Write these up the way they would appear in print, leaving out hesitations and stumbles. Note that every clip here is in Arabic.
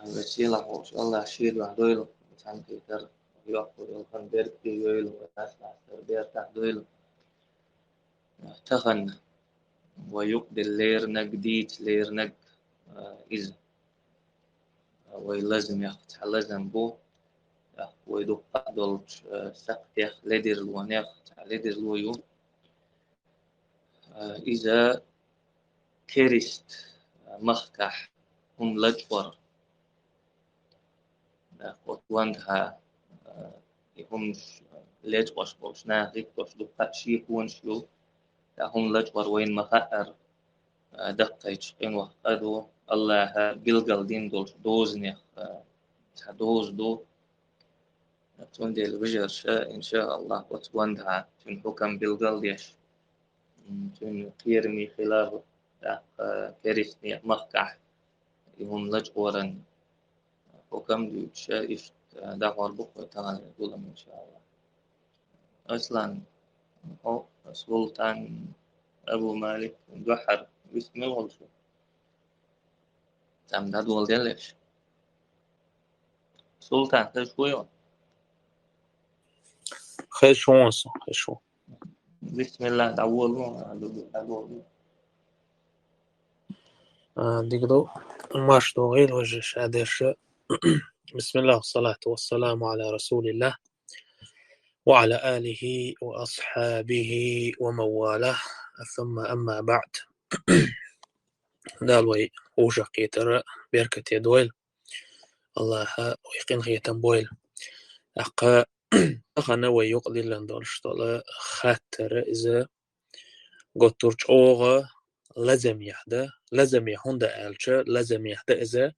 وسيلة وش الله شيل وعدويل وتعمل كيتر يأخذ يلقن بيرك يويل ويسمع بيرك عدويل تخن ويقدر لير نق ديت لير نق إذا ويلازم ياخد لازم بو ويدق دول سقط ياخ لدير الونيخ لدير الويو إذا كيرست مخكح هم لجور وندها هم ليج وش ناقي وش دقة شيء هون شلو هم لجور وين مخاطر دقة يشقين وقدو الله جلجل دين دول دوزني دوز دو توندي الوجر شاء إن شاء الله وتوندها تن حكم بالجل ديش تن قيرمي خلاف كريستني مخكح يهم لجورن حكم دي شايف دعوة بقوة تعالى يقول إن شاء الله أصلا هو سلطان أبو مالك جحر باسم الغلشو تم ده دول دلش سلطان تشويون خشونس خشون بسم الله دعوة ديكدو ماش دوغيل وجه شادرش بسم الله والصلاة والسلام على رسول الله وعلى آله وأصحابه ومواله ثم أما بعد دالوي وشقي ترى بيركة يدويل الله ويقين خيتم بويل أقا أخنا ويقضي لندولش طلا خاتر إذا قطرش أوغا لازم يهوندا ألشا لازم يهدا إذا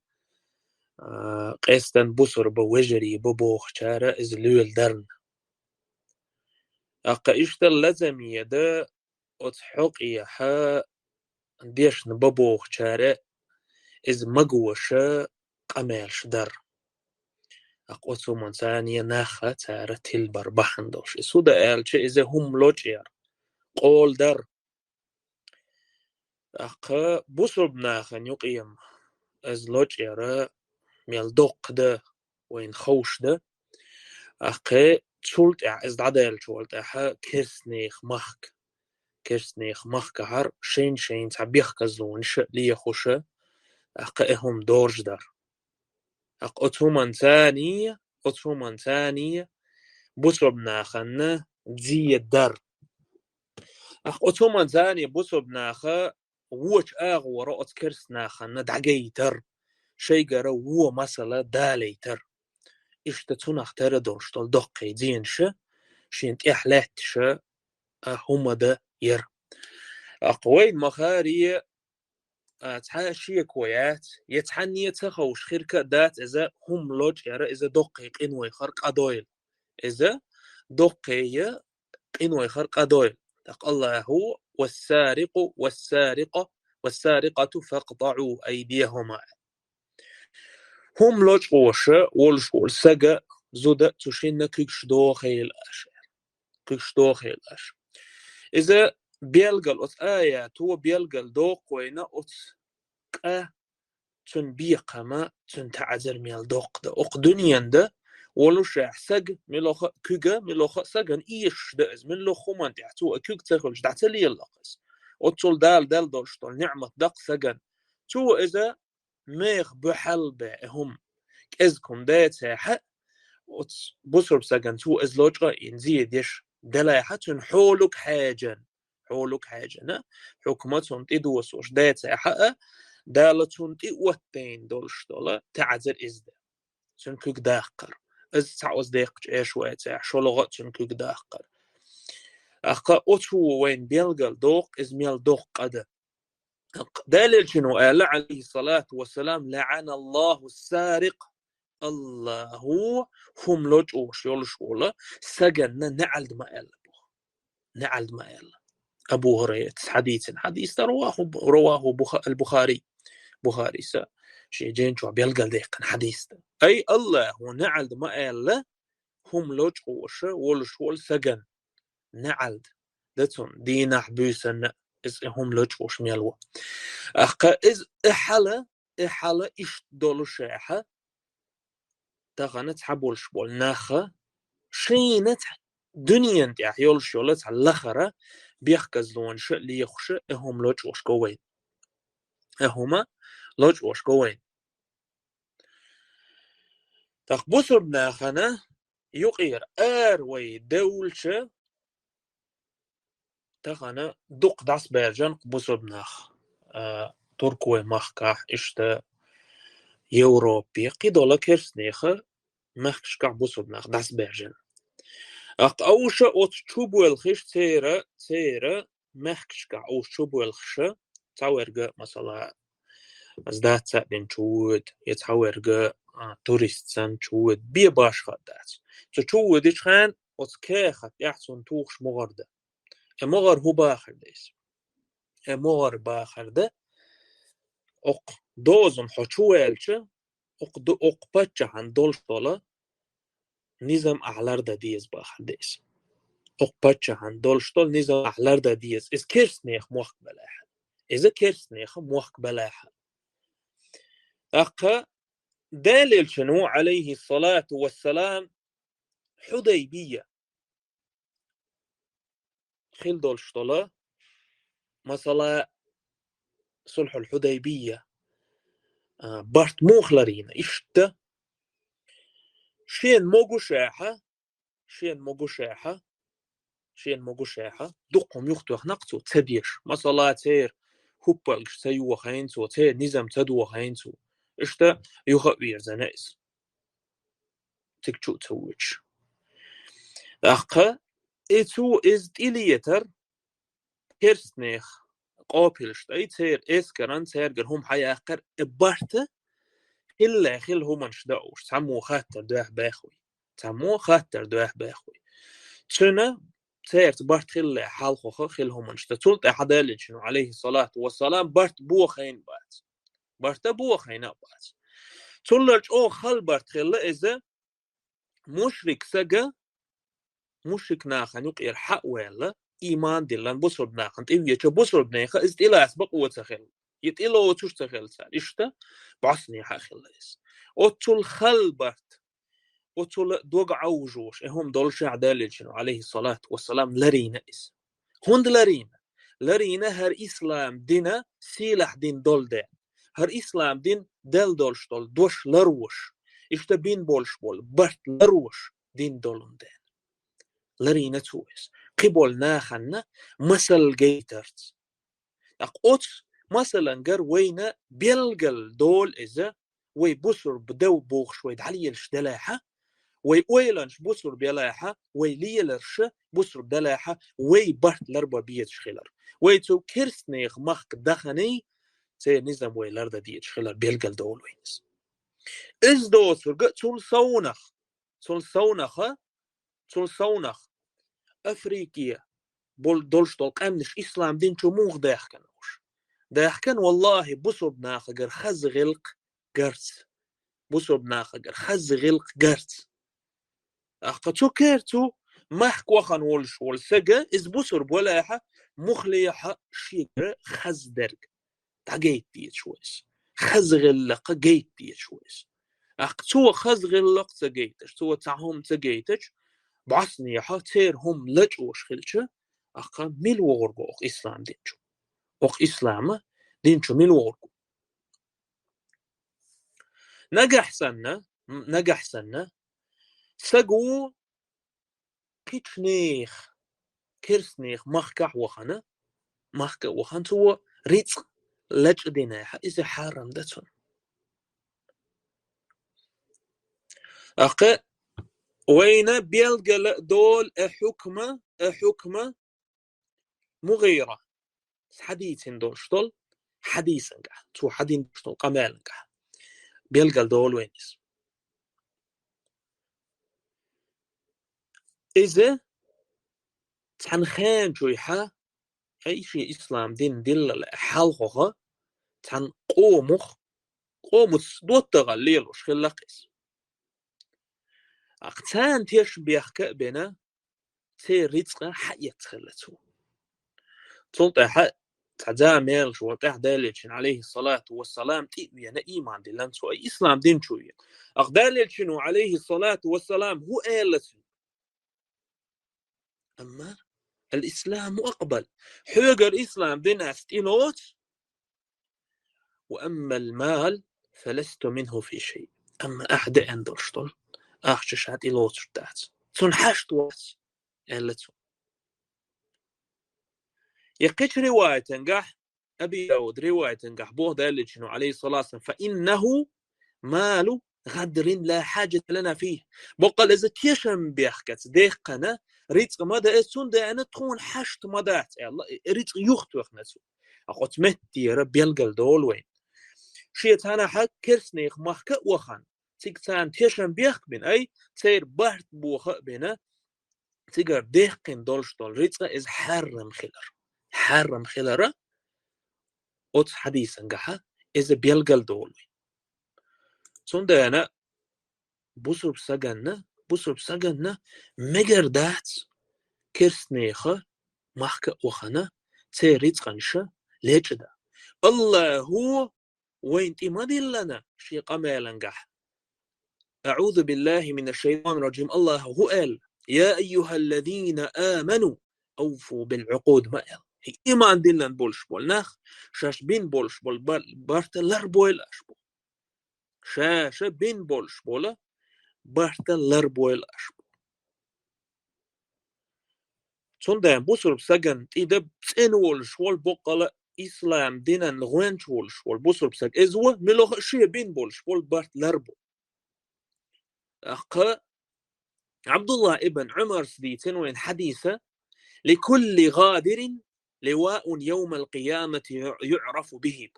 قيستن بصر بوجري ببوخ شارع إذا لول درن أقا إشتل لازم يدا أتحق إيحا ديش نببوخ شارع إذا مقوشا قمالش در أقوتو من ثانية ناخا تارة تلبر بحندوش إسودا ألشا إذا هم لوجير قول در أقا بصر بناخا يقيم از لوجير ميل دوق ده وين خوش ده أقا تشولت از دعدال تشولت أحا كرسنيخ مخك هر شين تعبيخ كزونش ليه خوشة أقا هم دورج در أقا أتومن ثانية بصب ناخن زي الدر أقا أتومن ثانية بصب ناخا ووش آغو رأت كرس ناخن دعجيتر شي قرا وو مسألة داليتر إشتتونخ ترى دورشتل دقي دينش شينت إحلاتش هما ده ير أقوين مخاري تحاشي كويات يتحني تخوش خيرك دات إذا هم لوج يرى إذا دقيق إنوي خرق أدويل إذا دقي إنوي خرق أدويل تق الله هو والسارقة فاقطعوا أيديهما هم لوج وشة والشول سجا زودا تشين كيش دوخيل أش إذا بيلقل أت آيات هو بيلقل دوق وينا أت تن بيقما تن تعذر ميل دوق ده أق دنيا ده ولو شاح سج ملوخ كوجا ملوخ سجن إيش ده من لو خمان تحتو كوج تخلش دعتلي اللقص أتصل دال دولشتول نعمة دق سجن تو إذا ميخ بحلبة هم إذكم ده تحت بصر سجن تو إزلوجا إنزيد يش دلا حتى حولك حاجة حكمتهم تدوس وش ده تحت دالتون تقوتين دولشتولا تعذر إزده سنكوك داقر إز تعوز داقش إيش واتح شو لغت سنكوك داقر أقا أتو وين بيلقل دوق إز ميل دوق قده دليل شنو قال عليه الصلاة والسلام لعن الله السارق الله هم لوجوش يولشولا سجن نعلد ما قال أبو هريرة حديث رواه البخاري سا شيء جين شو بيلقى ديقن حديث أي الله ونعلد ما قال هم لوجوش ولشول سجن نعلد دتون دينا حبيسن إز هم لوجوش ميلوا أخا إز إحلا إحالة إش دولشاحة تغنى تحبولش بول ناخة شينة دنيا نتاع يولش يولت على الأخرة بيخكز لونش اللي يخش هم لوج وش قوين هما لوج وش قوين تخبصر بناخنا يقير أروي دولش تغنى دق داس بيرجان قبصر بناخ تركوي مخكح إشتا يوروبي قيدولا كيرسنيخة مخكش كعبصر بناخ داس بيرجان أوشا أوت شوبو الخش تيرا مخكشكا أو شوبو الخش تاورجا مثلا أزدات سابين شود يتاورجا توريست سان شود بي باش خدات تشود إيش خان أوت كاخت يحسن توخش مغرده مغر هو باخر ديس مغر باخر ده أق دوزن حشوالش أق بتش عن دولش طلا نظام أعلار ده ديز باخر ديس أقبتش عن دولشتول نظام أحلار دا ديز إز كيرسنيخ موخ بلاحة إذا كيرسنيخ موخ بلاحة أقا دليل شنو عليه الصلاة والسلام حديبية خيل دولشتولا مثلا صلح الحديبية بارت موخلرين إشتا شين موغو شاحة دقهم يختوخ نقصو تديش مثلا تير هوبالش سيوه خينسو تير نظام تدوه خينسو إشتا يخبير زنائز تكتشو تسويش أخا إتو إزد إليتر كيرسنيخ قابلش أي تير إسكران تير هم حيا أخر إبارته إلا خل هم نشدعوش تعمو خاتر دواه باخوي شنا تير بارت خل حالخوخ خل هم نشتتولت أحدالين شنو عليه الصلاة والسلام بارت بوخين بارت بوخين بات تولج أو خل بارت خل إذا مشرك سجا مشرك ناخن يقير حق ولا إيمان دلان بصر بناخن إيه بصر بناخن إست إلا أسبق وتخل يتإلا وتوش تخل سار إشتا بعصني حاخل إس أتول خلبت أتول دوغ عوجوش هم دولش عدالل شنو عليه الصلاة والسلام لرينا إس هند لرينا هر إسلام دينا سيلح دين دول ده هر إسلام دين دل دولش دول دوش لروش إشتا بين بولش بول برت لروش دين دولن ده لرينا تويس قبول ناخنا مثل جيترز أقوت مثلا جر وينا بيلقل دول إذا وي بصر بدو بوخ شوي علي الشدلاحة وي ويلنش بصر بيلاحة وي ليلرش بصر بدلاحة وي برت لربا بيت شخلر وي تو كيرسنيخ مخ دخني تي نظام وي لردا ديت شخلر بيلقل دول وينس إز دوسر قد تول صونخ أفريقيا بول دولش دول قامنش إسلام دين شو موغ داخكن والله بصر بناخجر خز غلق قرص بصر بناخجر خز غلق قرص أخطو كيرتو محك وخن ولش والسجا إز بصر بولاحة مخليحة شيكر خز درج تاجيت ديت شويس خز غلق جيت ديت شويس أخطو خز غلق تجيتش تو تعهم تجيتش بعصني حاتير هم لج وش خلشة أخا ميل وغرقو إسلام دينشو إسلام دينشو ميل وغرقو نجح سنة سجو كيتشنيخ كيرسنيخ مخكح وخن تو ريتس لج ديناها إذا حرم دتون أخا وين بيلقى دول حكمة مغيرة حديث دول شطل حديثا تو حديث شطل قمال بيلقى دول وينس إذا تنخان جويحة أي شيء إسلام دين دل حلقها تن قومخ دوت تغليل وش خلقس أقتان تيش بيحكى بنا تي رزقه حية تخلته تلت تعزامل شو تعدلش عليه الصلاة والسلام يعني إيمان دلان سو إسلام دين شوية أقدالش شنو عليه الصلاة والسلام هو آلت أما الإسلام أقبل حجر الإسلام دين أستينوت وأما المال فلست منه في شيء أما أحد أندرشتل أخشش هات إلوتر تحت سنحشت وات آلت يقيت رواية نجح أبي داود رواية نجح بوه دالج شنو عليه الصلاة والسلام فإنه مال غدر لا حاجة لنا فيه بقى إذا تيشم بيحكت ديقنا ريت ماذا أسون ده أنا تكون حشت مدات الله ريت يخت وخنسو أخوت متي رب يلقل دول وين شيت أنا حق كرسنيخ محكة وخن تيكتان تيشم بيحك بين أي تير بحت بوخ بينا تيجر ديقن دولش دول ريت إز حرم خلر أوت حديثا جحا إذا بيلقل دول سون ده أنا بوسرب سجننا مجر دات كرسنيخة محكة وخنا تيريت قنشة ليش ده الله هو وين تمدي لنا شي قميلا جح أعوذ بالله من الشيطان الرجيم الله هو قال يا أيها الذين آمنوا أوفوا بالعقود ما قال هي إيمان دلن بولش بول ناخ شاش بين بولش بول بارتلر بول أشبو شاش بين بولش بولا بارتلر بول أشبو صندان بوسر بسجن إذا بتنول شوال بقلة إسلام دينا نغوين شوال بوسر بسجن إزوه ملوخ شيء بين بول شوال بارتلر بو أخ عبد الله ابن عمر سديتن وين حديثة لكل غادر لواء يوم القيامة يعرف به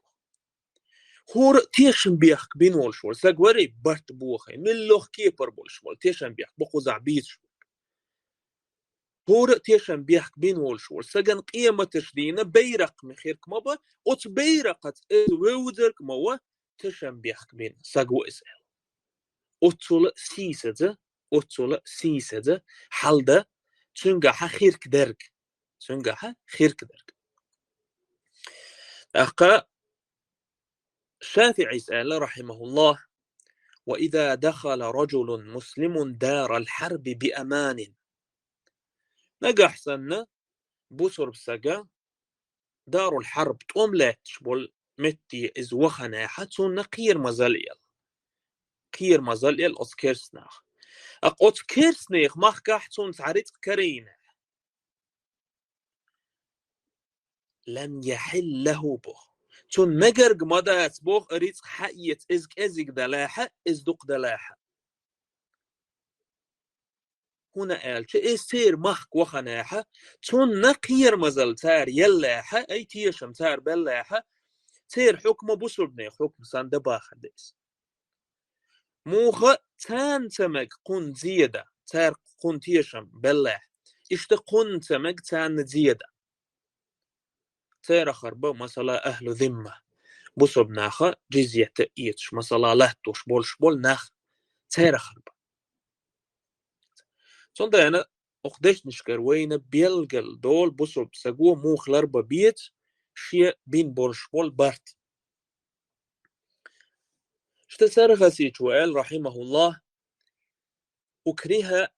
هور تيشن بيخ بين والشوال ساقوري بارت بوخي ملوخ كيبر بولشوال تيشن بيخ بقو زعبيت هور تيشن بيخ بين والشوال ساقن قيمة تشدينا بيرق مخيرك مبا اوت بيرقت وودرك موا تيشن بيخ بين ساقو اسأل اوتول سيسة حالدا تنقح خيرك درك أقا شافعي سأل رحمه الله وإذا دخل رجل مسلم دار الحرب بأمان نجح سنة بوسر بسجا دار الحرب تقوم لا تشبل متي إز وخنا حتى قير مزاليل أسكيرسناخ أقوت كيرسنيخ مخكح تون تعريت كرين لم يحل له به تون مجرج مدات بوخ أريد حقية إزك دلاحة إزدق دلاحة هنا قال إستير مخك وخناحة تون نقير مزل تار يلاحة أي تيشم تار بلاحة تير حكم بسربني حكم ساندباخ ديس موخ تان تمك قن زيادة تار قن تيشم بلاح إشت قن تمك تان زيادة تير خربا مثلا أهل ذمة بسرب ناخا جزية تأيتش مثلا لهتوش بولش بول ناخ تير خربا صند أنا أقدش نشكر وين بيلقل دول بسرب سجوا موخ لربا بيت شيء بين بولش بول بارت اشتسر سيتوال رحمه الله أكره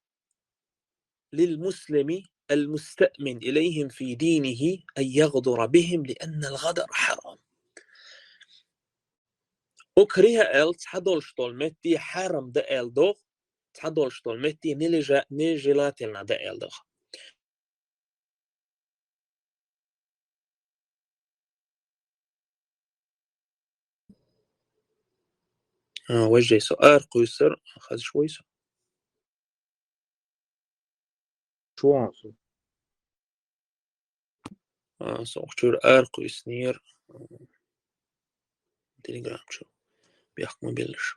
للمسلم المستأمن إليهم في دينه أن يغدر بهم لأن الغدر حرام أكره تحدولش طولمتي حرام دا دوغ تحدولش طولمتي نيجلاتلنا دا دوغ وجه سؤال قيسر أخذ شوي شو سأختار أرقو سنير تليجرام شو بيحكم بيلش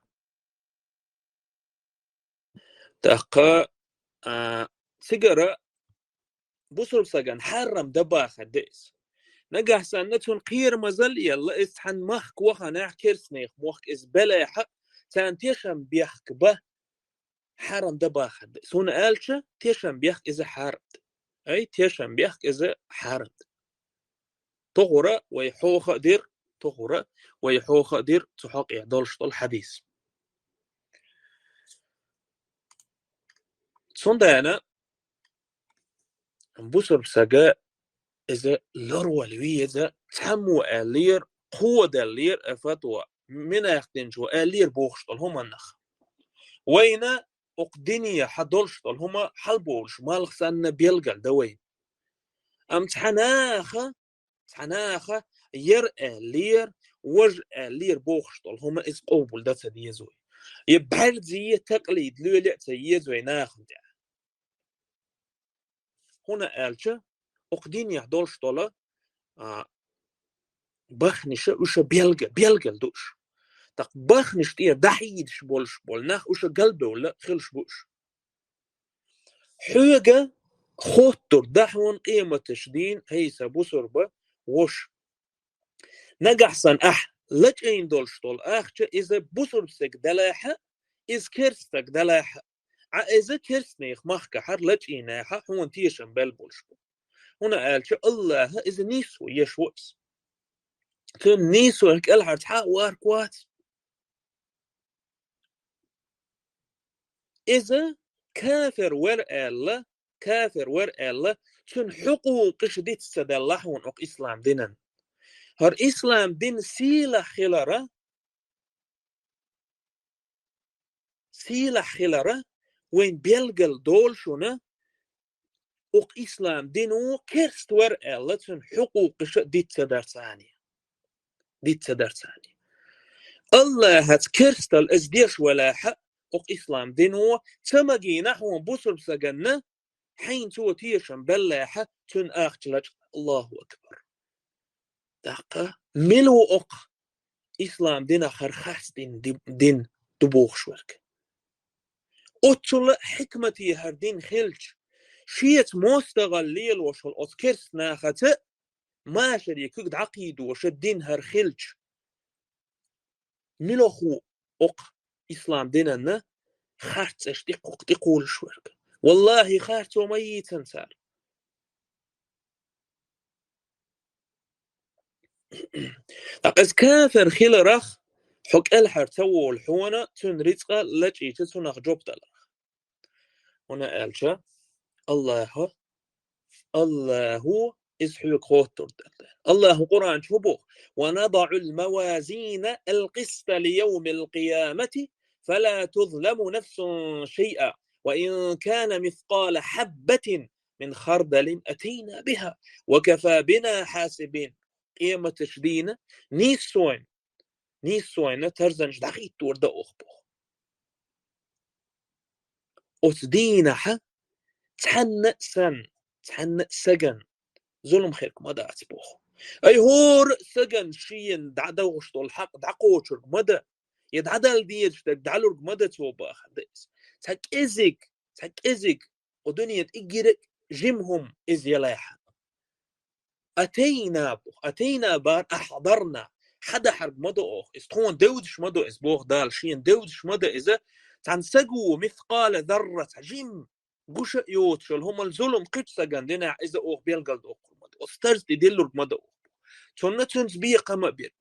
تأقى سيجارة بصرب سجن حرم دباخ ديس نجح سنتون قير مزل يلا إسحن مخك وخنا كيرسنيخ مخك إزبلا حق تانتيشم بيحك به حرم دباخ ديس هنا قالش تيشم بيحك إذا حارد أي تيشم بيحك إذا حارد تغرى ويحوخ دير تغرى ويحوخ دير تحق يعدلش الحديث صندانا بوسر سجا إذا لروا لوي إذا تحموا ألير قوة ألير أفتوى من يختنجوا ألير بوخشتل هما النخ وين أقدنيا حدولشتل هما حلبولش مالخ سنة بيلقل دوين أم تحناخة يرأى لير وج لير بوخشتل هما إز قوبل دا تديزوي يبعد زي تقليد لولي تيزوي ناخد هنا ألشة أقدنيا دولشتل بخنش وش بيلقل دوش تق بخنش تير دحيدش بولش بول ناخ وش قلبه ولا خلش بوش حوجة خوتر دحون قيمة تشدين هيسا بوسربة وش نجحسن لج اين دولشتول اخشة إذا بوسربسك دلاحة إذ كرستك دلاحة إذا كرسنيخ مخكحر لج ايناحة هون تيشن بلبولش هنا قالش الله إذا نيسو يشوس كن نيسو هك الهرت حق واركوات إذا كافر ورقالة كن حقوقش ديت سدالحون أق إسلام دينن هر إسلام دين سيلة خلرة وين بيلقل دول شونا أق إسلام دينو كرست ورقالة كن حقوقش ديت سدرساني الله هات كرستل ازديش ولا حق أق إسلام دينو تمجي نحو بوسر سجنة حين تو تيشن بلاحة تن أختلج الله أكبر دقة ملو أق إسلام دين خرخاس دين دبوخ شورك أطل حكمتي هردين خلج شيت مستغليل وشل أذكرس ناخته ما شريك عقيد وشدين هر خلج ملو خو أق إسلام ديننا خارت اشتق تقول شورك والله خارت وميتا سار أقز كافر خيل رخ حق الحر تو الحونة تن رزقه لجي تسنخ جبت الرخ هنا قالش الله إزحيك خوتر الله قرآن شبه ونضع الموازين القسط ليوم القيامة فلا تظلم نفس شيئا وإن كان مثقال حبة من خردل أتينا بها وكفى بنا حاسبين قيمة تشدين نيسوين ترزنج دقيت ورد أخبه أتدينها تحن سجن ظلم خيرك مدى أتبوخ أي هور سجن شين دعوش طول حق دعقوشرك مدى يدعدل ديش دعلورك مدى توباخ تك إزيك ودنيا إجرك جمهم إز يلاحة أتينا بار أحضرنا حدا حرق مدى أخ استخون دودش مدى إزبوخ دال شين دودش مدى إذا تنسقوا مثقال ذرة جم قش يوتشل هم الظلم قد سجن دينا إذا أخ بيلقل أخ مدى أسترز ديلورك مدى أخ تنتنز بيقى مبير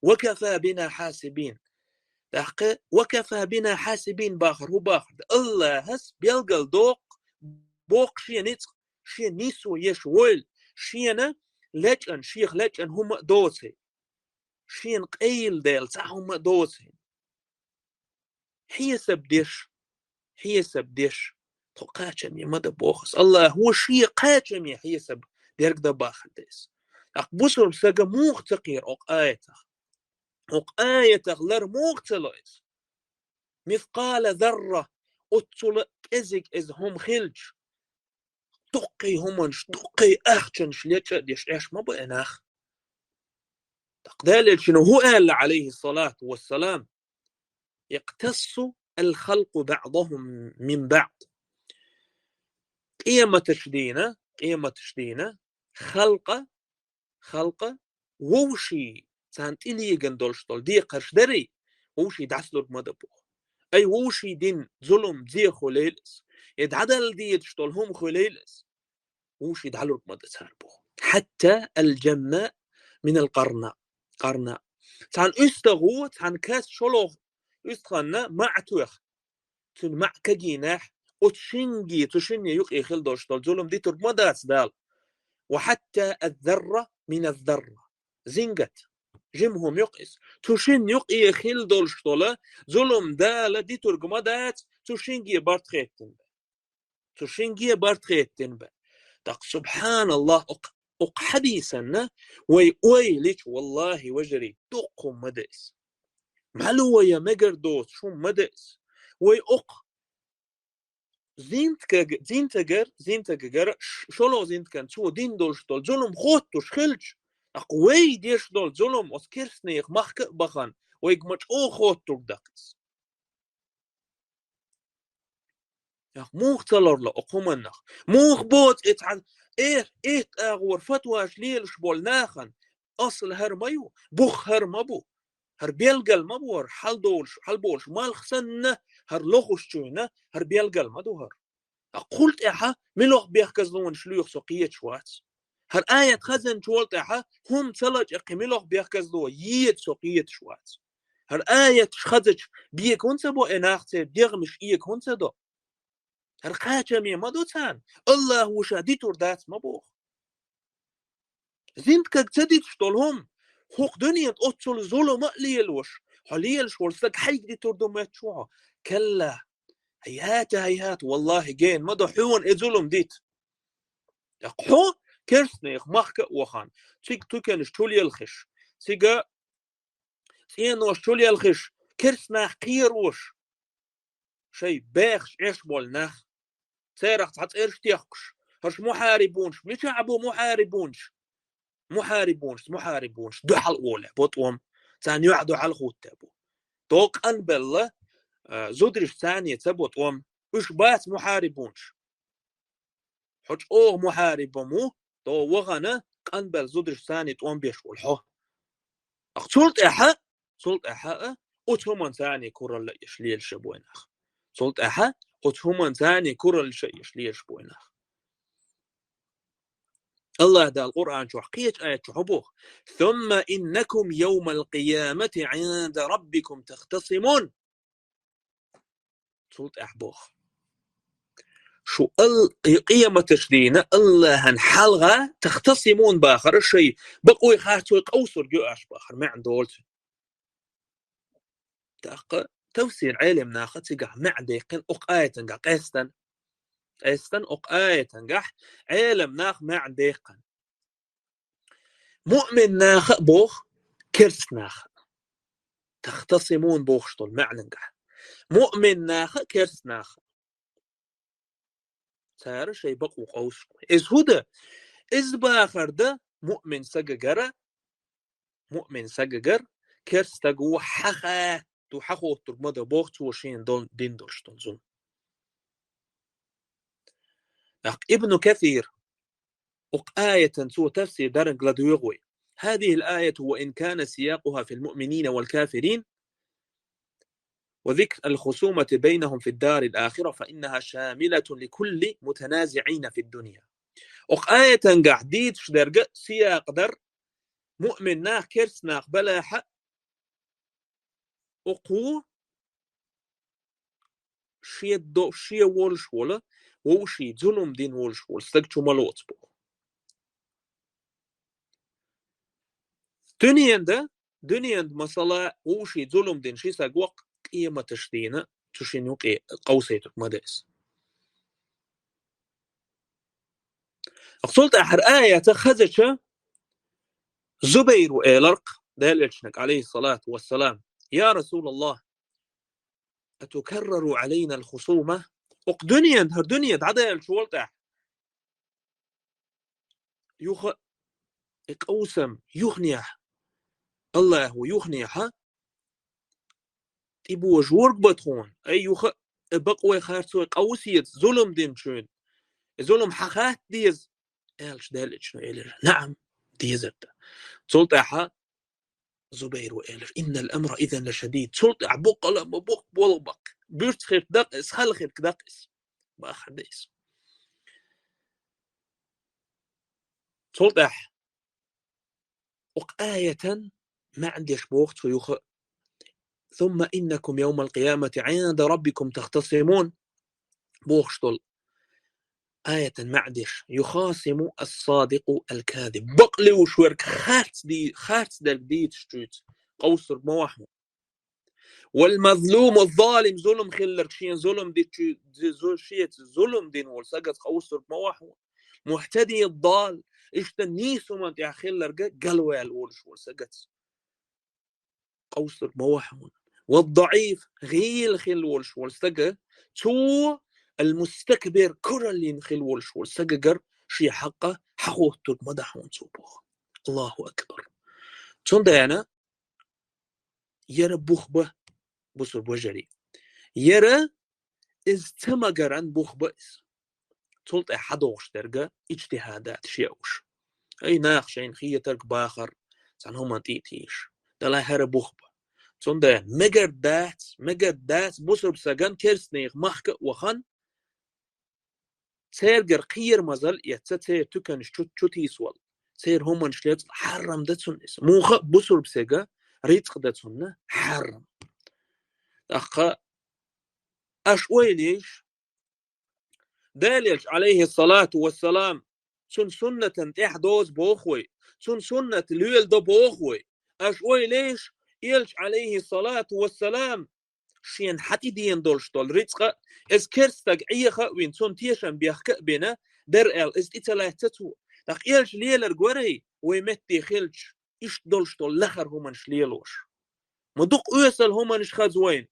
وكفى بنا حاسبين وكفى بنا حاسبين باخر هو باخر الله هس بيلقل بوق شي نيسو يشويل شينا لجأن شيخ لجأن هم دوسي شين قيل ديل هم دوسي هي سبديش تقاتم يا مدى بوخس الله هو شي قاتم يا هي سب ديرك دا باخر ديس أقبصر بساقا موخ تقير آيتك لر موخ تلويس مثقال ذرة أطلق إزك إز هم خلج تقي همنش تقي أخشنش ليش إيش ما بأناخ تقدال شنو هو قال عليه الصلاة والسلام يقتص الخلق بعضهم من بعض قيمة تشدينة خلقة ووشي سانت إلي جندولشتول دي قرشدري ووشي دعسلور مدبو أي ووشي دين ظلم دي خليلس يدعدل دي يدشتول هم خليلس ووشي دعلور مدساربو حتى الجماء من القرناء قرناء تان استغو تان كاس شلوغ استخنا معتوخ تن معكجينح وتشنجي تشني يقي خل دوشتل ظلم دي ترمدات دال وحتى الذرة من الذرة زنجت جمهم يقيس تشن يقي خل دوشتل ظلم دال دي ترمدات تشنجي بارتخيتن تشنجي بارتخيتن تق سبحان الله أق حديثا وي ليش والله وجري تقم مدس معلوة يا مجر دوت شو مدس وي أق زينتجر شلو زينت كان شو دين دولش دول ظلم خوتوش خلج أقوي ديش دول ظلم أسكرسنيخ مخك بخان ويجمج أو خوتو دقس موخ تلر لا أقومنخ موخ بوت إتعن إيه أغور فتواش ليلش بول ناخن أصل هرميو بوخ هرمبو هر بيلقل مبور حل بولش مال خسنة هر لوخش جونا هر بيلقل مدوهر قلت إحا ملوخ بيخكزلون شلوخ سقية شوات هر آية خزن شوالت إحا هم تلج إقي ملوخ بيخكزلو ييد سقية شوات هر آية خزج بيك هنسبو إناختي بيغمش إيك هنسدو هر قاچمي مدوتان الله وشاديتور دات مبوخ زينت كتديت شتولهم خوق دنيا أتصل ظلم ليلوش حليلش ورسك حيك دي تردمت شوها كلا هيهات والله جين مدو حيوان ظلم ديت يقحو كرسني مخك وخان تيك توكنش تولي الخش تيجا سينوش تولي الخش كرسنا قيروش شي باخش إيش بولناخ سيرخ تحت إيش تيخش هرش محاربونش مش عبو محاربونش دو حل أولى بطوم ثاني يعدو على الخوت تابو توق أنبلا زودرش ثانية تبوت إيش بات محاربونش حج محاربمو تو وغنا أنبل زودرش ثانية توم بيشول حو سلط إحا أتهمن ثاني كورا يشليل شبوينخ سلط إحا أتهمن ثاني كورا يشليل شبوينخ الله ده القرآن شو حقية آية شحبوه ثم إنكم يوم القيامة عند ربكم تختصمون سلط أحبوخ شو قيامة تشدينا الله هنحلغة تختصمون باخر الشيء بقوا يخاتوا يقوصر جوعش باخر ما عندولت تفسير علم ناخد تقع معديقين أقاية تنقع قيستن أقاية تنقع علم ناخ معديقين مؤمن ناخ بوخ كرس ناخ تختصمون بوخشتل معنى نقع مؤمن ناخ كرس ناخ سار شيء بقوا قوس إز هدا إز باخر ده مؤمن سججر كرس تجو حخا تو حخو ترمده بوخ توشين دون دين دولشتل زون ابن كثير آية سوى تفسير درن غلادويغوي هذه الآية وإن كان سياقها في المؤمنين والكافرين وذكر الخصومة بينهم في الدار الآخرة فإنها شاملة لكل متنازعين في الدنيا آية قاعديد شدرق سياق در مؤمن ناخ كرس ناخ بلا حق أقو شي وولش ولا ووشي ظلم دين وولش ولا استقشو ملوت بو دنيا مثلا وشي ظلم دين شي ساقوق قيمة تشدينة تشين يوقي قوسيتك مدرس أقصلت أحر آية خزتش زبير وإيلرق دالشنك عليه الصلاة والسلام يا رسول الله أتكرر علينا الخصومة أق دنيا عدال شوالتح يخ إقوسم يخنيح الله هو يخنيح تبو جورك بتخون أي يخ بقوي خارسو قوسيت ظلم دين شون ظلم حخات ديز إيلش دالش نعم ديزت سلطة زبير وإيلش إن الأمر إذن لشديد سلطة بقى لما بق بولبك بيرت خير دقس خل دقس بآخر ديس سلطة وآية ما عنديش بوقت فيخ ثم إنكم يوم القيامة عند ربكم تختصمون بوخشتل آية ما عنديش يخاصم الصادق الكاذب بقلي وشورك خارتس در دي تشتوت قوسر موحم والمظلوم الظالم ظلم خلر شين ظلم دي شيت ظلم دين والسقط قوسر موحم محتدي الضال اشتنيسو من يا خلر قلوي الولش والسقط قوسر موحم والضعيف غيل خل ولش والسقط تو المستكبر كرلين خل ولش والسقر شي حقه حقوه ترك مدحون صوبوه الله أكبر تندانا يرى بوخبه بصر بوجري يرى إز تمقران بوخبه تلت أحدوش ترقى اجتهادات شيوش أي ناخشين خيه ترك باخر سان هما تيتيش دلا هر بوخبه تندان مقردات بصر بساقان كرسنيخ مخك وخان تيرقر قير مزل يتسير تكن شوت يسول تير هما نشليت حرم داتسون اسم موخ بصر بساقا ريتق داتسون حرم أخا أشوي ليش داليش عليه الصلاة والسلام سنة تحدوز بوخوي سنة الويل دو بوخوي أشوي ليش يلش عليه الصلاة والسلام شين حتي دين دولشتول ريتق إز كرستق عيخا وين سن تيشن بيخك بنا درقل إز إتلاهتتو دق يلش ليلر قوري ويمتي خلش إش دولشتول لخر همانش ليلوش مدوق أوصل همانش خزوين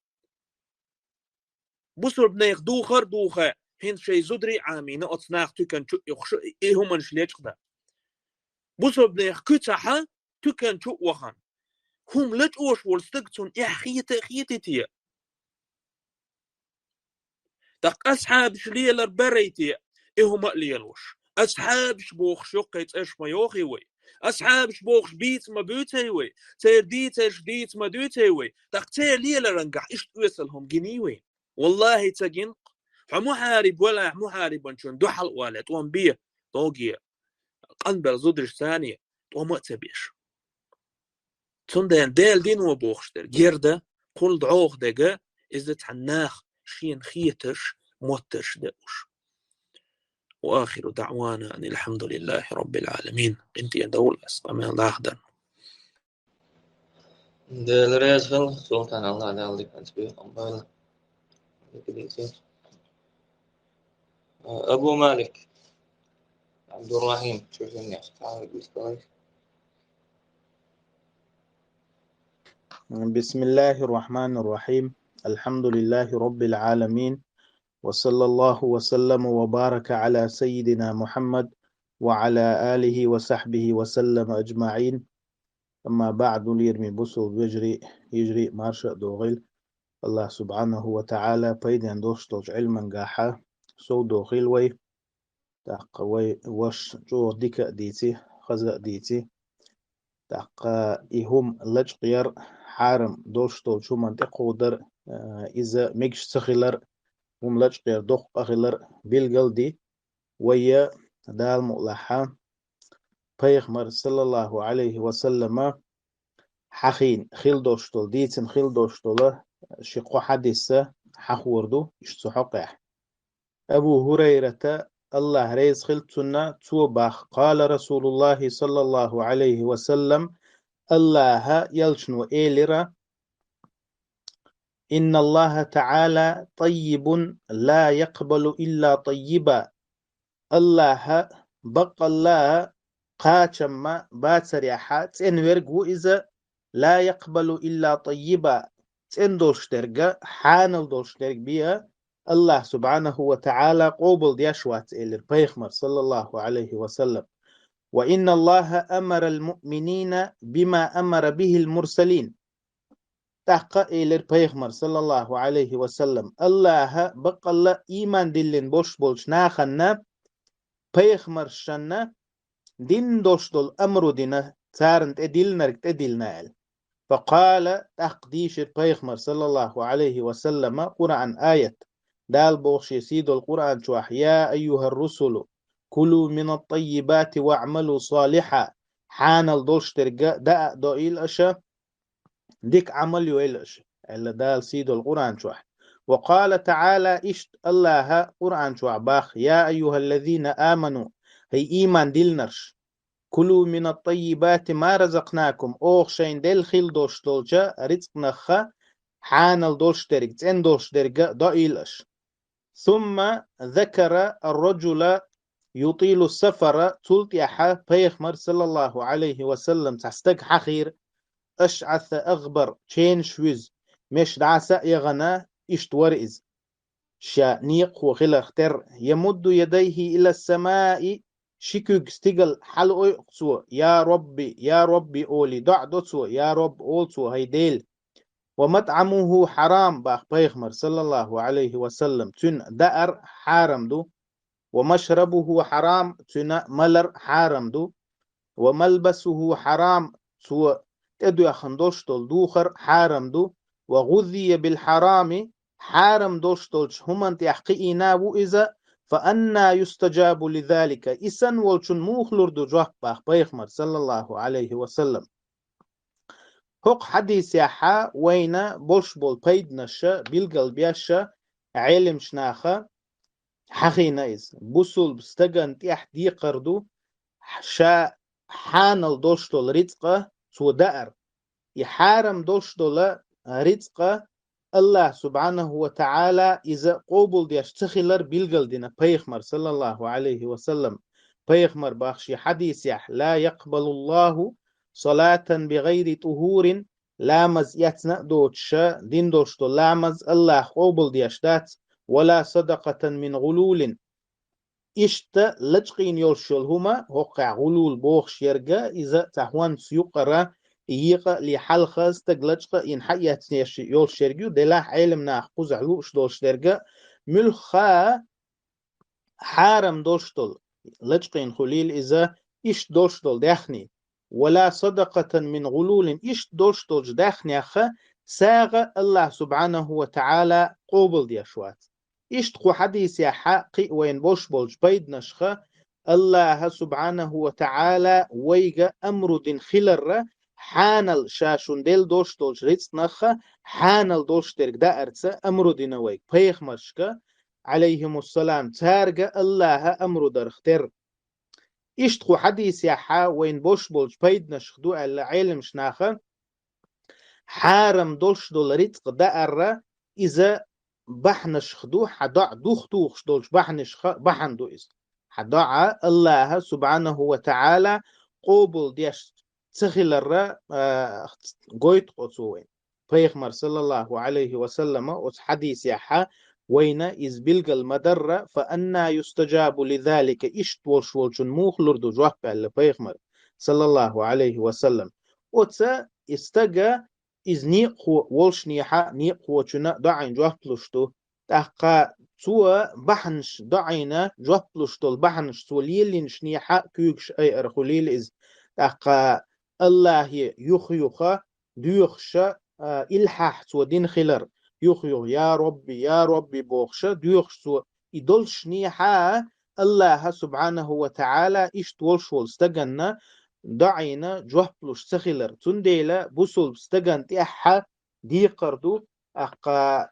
بصر بنيخ دوخا هين شي زدري عامي نقص ناخ تكن شو يخش إيه همانش ليش قدا بصر بنيخ كتحا تكن شو وخان هم لج أوش والستقتون خيتي تيا دق أصحاب شليلر بريتي إيه هما ليلوش أصحاب شبوخ شقيت إيش ما يوخي وي أصحاب شبوخ بيت ما بيتي وي تير ديت ما دوتي وي دق تير ليلر انقح إيش توصلهم جنيوي والله تجين محارب ولا محارب انشون دوحل ولا توان بيه طوقية قنبل زدرش ثانية وما تبيش تندين ديل دين وبوخشتر جيرده قل دعوخ دقا إذا تعناخ شين خيتش موتش دقوش وآخر دعوانا أن الحمد لله رب العالمين انت يا دول أسقمان لاخدن ديل ريزفل سلطان الله دالي كنسبي أمبال أبو مالك عبد الرحيم شوفني تعال بسم الله الرحمن الرحيم الحمد لله رب العالمين وصلى الله وسلم وبارك على سيدنا محمد وعلى آله وصحبه وسلم أجمعين أما بعد ليرمي بصل يجري مارشا دوغيل الله سبحانه وتعالى بيدين دوشتوج علما قاحا سو دوغيل وي تاقوي وش جو ديكا ديتي خزق ديتي تاقا إهم لجقير حارم دوشتوج شو منطقو در إذا ميكش سخيلر هم لجقير دوخ أخيلر بالقل دي ويا دال مؤلحا بيغمر صلى الله عليه وسلم حخين خيل دوشتول ديتن خيل دوشتول شقو حديثة حخوردو اشتحقح أبو هريرة الله ريز خلتنا توباخ قال رسول الله صلى الله عليه وسلم الله يلشنو إيلرا إن الله تعالى طيب لا يقبل إلا طيبا الله بقى الله قاتما باتريحات إن ورقو إذا لا يقبل إلا طيبا إن دولشترق حانل دولشترق بيها الله سبحانه وتعالى قوبل ديشوات إلى البيخمر صلى الله عليه وسلم وإن الله أمر المؤمنين بما أمر به المرسلين تحقق إلى البيخمر صلى الله عليه وسلم الله بقى الله إيمان دلين بوش ناخنا بيخمر شنا دين دوشتل أمر دينا تارنت أدلنا فقال تقديش البيخمر صلى الله عليه وسلم قرآن آية دال بوش يسيد القرآن شوح يا أيها الرسل كلوا من الطيبات واعملوا صالحا حانل دوشترجا دا دويل أشا ديك عمل يويل أشا إلا دال سيد القرآن شوح. وقال تعالى إشت الله قرآن شوح باخ يا أيها الذين آمنوا هي إيمان ديلنرش كلوا من الطيبات ما رزقناكم أوخ شين دل خيل دوشتولجا رزق نخا حانل دوشترج تن دوشترجا دويل أش. ثم ذكر الرجل يطيل السفر تلتيح بيخمر صلى الله عليه وسلم تستق حخير أشعث أغبر تشين شويز مش دعسة يغنى اشتورئز شا نيق وخلختر يمد يديه إلى السماء شكوك استقل حلقو يقصو يا ربي يا ربي أولي دع دوتسو يا رب أولسو هيديل ومطعمه حرام باخ بيخمر صلى الله عليه وسلم تن دأر حارم دو ومشربه حرام تنا ملر حرام دو وملبسه حرام سو تدو يخندوشتل دوخر حرام دو وغذي بالحرام حرام دوشتلش همان تحقينا وإذا فأنا يستجاب لذلك إسن والشن موخلر دو جوح باخ بيخمر صلى الله عليه وسلم. هق حديث يحا وين بولش بول بيد نشا بالقل بياشا علم شناخا حخينا إز بوصل بستغن تيح دي قردو شا حانل دوشتول رزقه سو دأر يحارم دوشتول رزقه الله سبحانه وتعالى إذا قوبل ديش تخيلر بالقل دينا بيخمر صلى الله عليه وسلم بيخمر باخشي حديث يح لا يقبل الله صلاة بغير طهور لامز يتنا دوتش دين دوشتو لامز الله قوبل ديش دات ولا صدقة من غلول إشت لجقين يولشل هما وقع غلول بوخ شيرجا إذا تحوان سيقرا يقا لحلقة استقلجقا إن حيات يول شيرجو دلاح علم ناخ قزعلو شدول شيرجا ملخا حارم دوشتل لجقين خليل إذا إش دوشتل داخني ولا صدقة من غلول إش دوشتل داخني أخا ساغ الله سبحانه وتعالى قوبل ديشوات إشتقو حديث يا حقي وين بوش بولج بيد نشخة الله سبحانه وتعالى ويغا أمر دين خلر حانل شاشون ديل دوش دولج ريتس نخة حانل دوش ترك دائرتس أمر دين ويغ بيخ مرشكة عليهم السلام تارغا الله أمر درختر إشتقو حديث يا حا وين بوش بولج بيد نشخدو على علم شناخة حارم دوش دول ريتس دائرة إذا بحنش خدو حدع دوخ دوخ دولش بحن دو إس حدع الله سبحانه وتعالى قوبل ديش تخيل الرا قويت قصوين فيخمر صلى الله عليه وسلم وحديث يحا وين إز بلغ المدرة فأنا يستجاب لذلك إشت والشولشن موخ لردو جوح بألا فيخمر صلى الله عليه وسلم وتسا استجا إز نيقو والش نيحا نيقو چنا دعين جوه بلوشتو تحقا سوى بحنش دعينا جوه بلوشتو البحنش سوى ليلينش نيحا كيوكش أي أرخوليل إز تحقا الله يخيخا ديوخش إلحاح سوى دين خلر يخيخ يا ربي بوخش ديوخش سوى إدولش نيحا الله سبحانه وتعالى إشتولش والستغنى دعينا جوهبلوش سخيلر تنديلا بوصل بستغن تيحا دي قردو أقا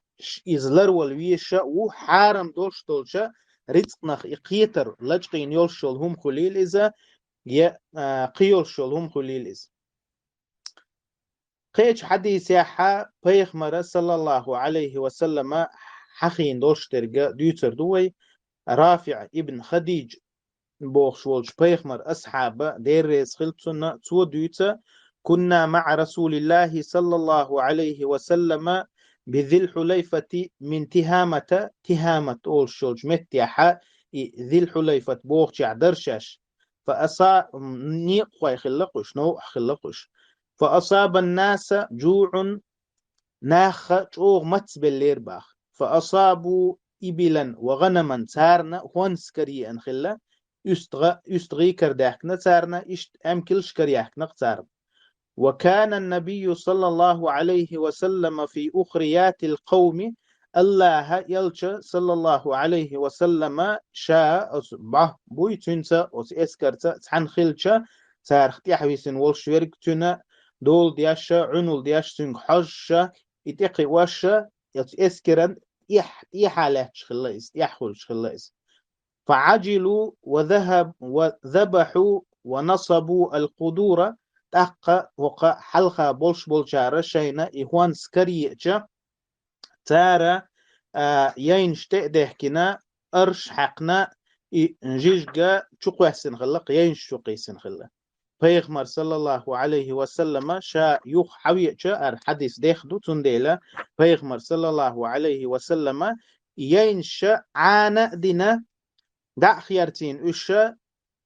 إزلر والويشا وحارم دولش دولشا رزقناخ إقيتر لجقين يولشل هم خليل إذا قيولشل هم خليل إذا قيش حديث يحا بيخمر صلى الله عليه وسلم حخين دولش ترقى ديوتر دوي رافع ابن خديج بوخشولش بيخمر أصحاب دير ريس خلطنا تو ديوتا كنا مع رسول الله صلى الله عليه وسلم بذي الحليفة من تهامة أولشولج متيحا ذي الحليفة بوخش عدرشاش نيقوي خلقش نوح خلقش فأصاب الناس جوع ناخ جوغ متسبل ليرباخ فأصابوا إبلا وغنما سارنا هونسكري أنخلا يستغي كرداحكنا سارنا أمكلش كرياحكنا قصار. وكان النبي صلى الله عليه وسلم في أخريات القوم الله يلش صلى الله عليه وسلم شاء أصبح بويتنسا أس إسكرتا تحن خلشا سارخ تيحويسن والشورك تنا دول دياشا عنول دياش سنك حجة يتقي واشا يتأسكرن إحالات شخلايس إحول شخلايس فعجلوا وذبحوا ونصبوا القدور تحقا وقا حلقة بولشارة شينا إخوان سكريتشا تارا يينش دهكنا أرش حقنا نجيجا تشقوحسن خلق يينش شقيسن خلق پیغمبر صلى الله عليه وسلم شا يوخ حويتشا حديث ديخدو تنديلا پیغمبر صلى الله عليه وسلم يينش عانا دينا دع خيارتين وشا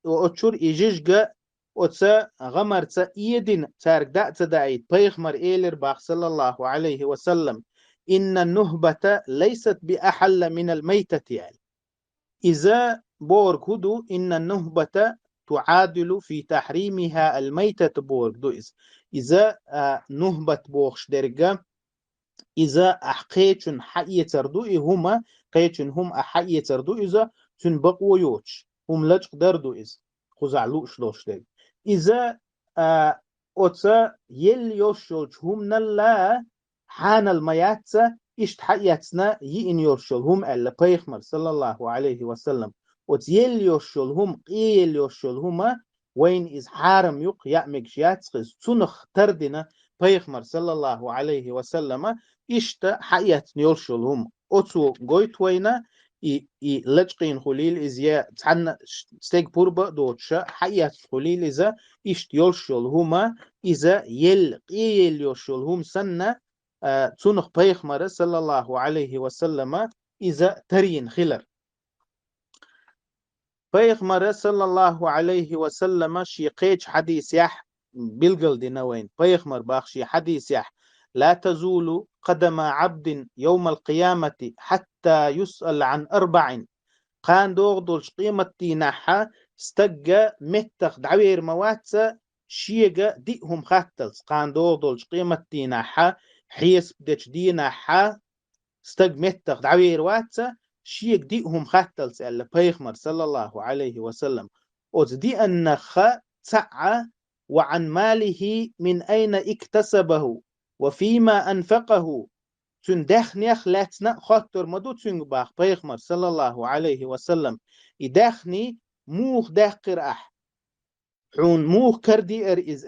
وأتشور إيجيجا وتسا غمرتا إيدين تارك دع تدعيد پیغمبر إيلر باق صلى الله عليه وسلم إن النهبة ليست بأحل من الميتة يعني إذا بورك هدو إن النهبة تعادل في تحريمها الميتة بورك دو إذا نهبة بوخش درجة إذا أحقيتشن حقية تردو هما قيتشن هم أحقية تردو إذا تنبقوا يوتش هم لجق دردو خزعلوش دوش درج إذا أوتسا يل يوشلش هم نلا حان المياتسا إشت حقياتنا يئن يوشل هم ألا بيخمر صلى الله عليه وسلم وتيل يوشل هم قيل يوشل هما وين إز حارم يق يأمك شياتسخز تنخ تردنا بيخمر صلى الله عليه وسلم إشت حقيات يوشل هم أتو قويت وينا إي لجقين خليل إزيا تحنا ستيك بوربا دوتشا حقيات خليل إذا إشت يوشل هما إذا يل قيل يوشل هم سنة تنخ بيخمر صلى الله عليه وسلم إذا ترين خلر بيخمر صلى الله عليه وسلم شي قيج حديث يح بلغل دينوين بيخمر باخشي حديث يح لا تزول قدم عبد يوم القيامة حتى يسأل عن 4 قان دوغدولش قيمة تيناحا استقى متخ دعوير مواتسا شيغا ديهم خاتلس قان دوغدولش قيمة تيناحا حيس بدش ديناحا استق متخ دعوير واتسا شيغ ديهم خاتلس ألا بيخمر صلى الله عليه وسلم أوز دي أنخ تسعى وعن ماله من أين اكتسبه وفيما أنفقه تندخنيخ لاتنا خاطر مدو تنباخ بيخمر صلى الله عليه وسلم يدخني موخ داقر حون موخ كردي إز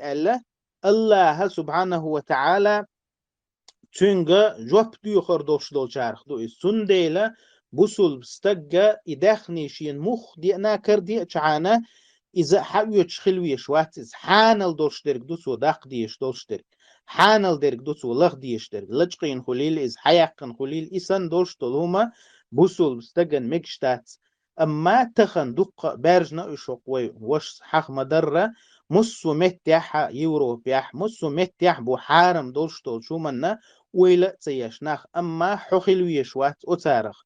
الله سبحانه وتعالى تنجا جوب ديوخر دوش دول شارخ دو سنديلا بسول بستجا يدخني شين موخ دينا كردي اتشعانا إذا حاويش خلويش واتز حانل دوش درك دوسو داق ديش دوش درك حانل درك دوسو لغ ديش درك لجقين خليل إز حياقن خليل إسان دوش طلهما بسول بستجن مكشتات أما تخن دق بارجنا إشوق وش حق مدرة مسو متيح يوروبيح مسو متيح بحارم دوش طول شو منا ويلا تيشناخ أما حخلويش وات أتارخ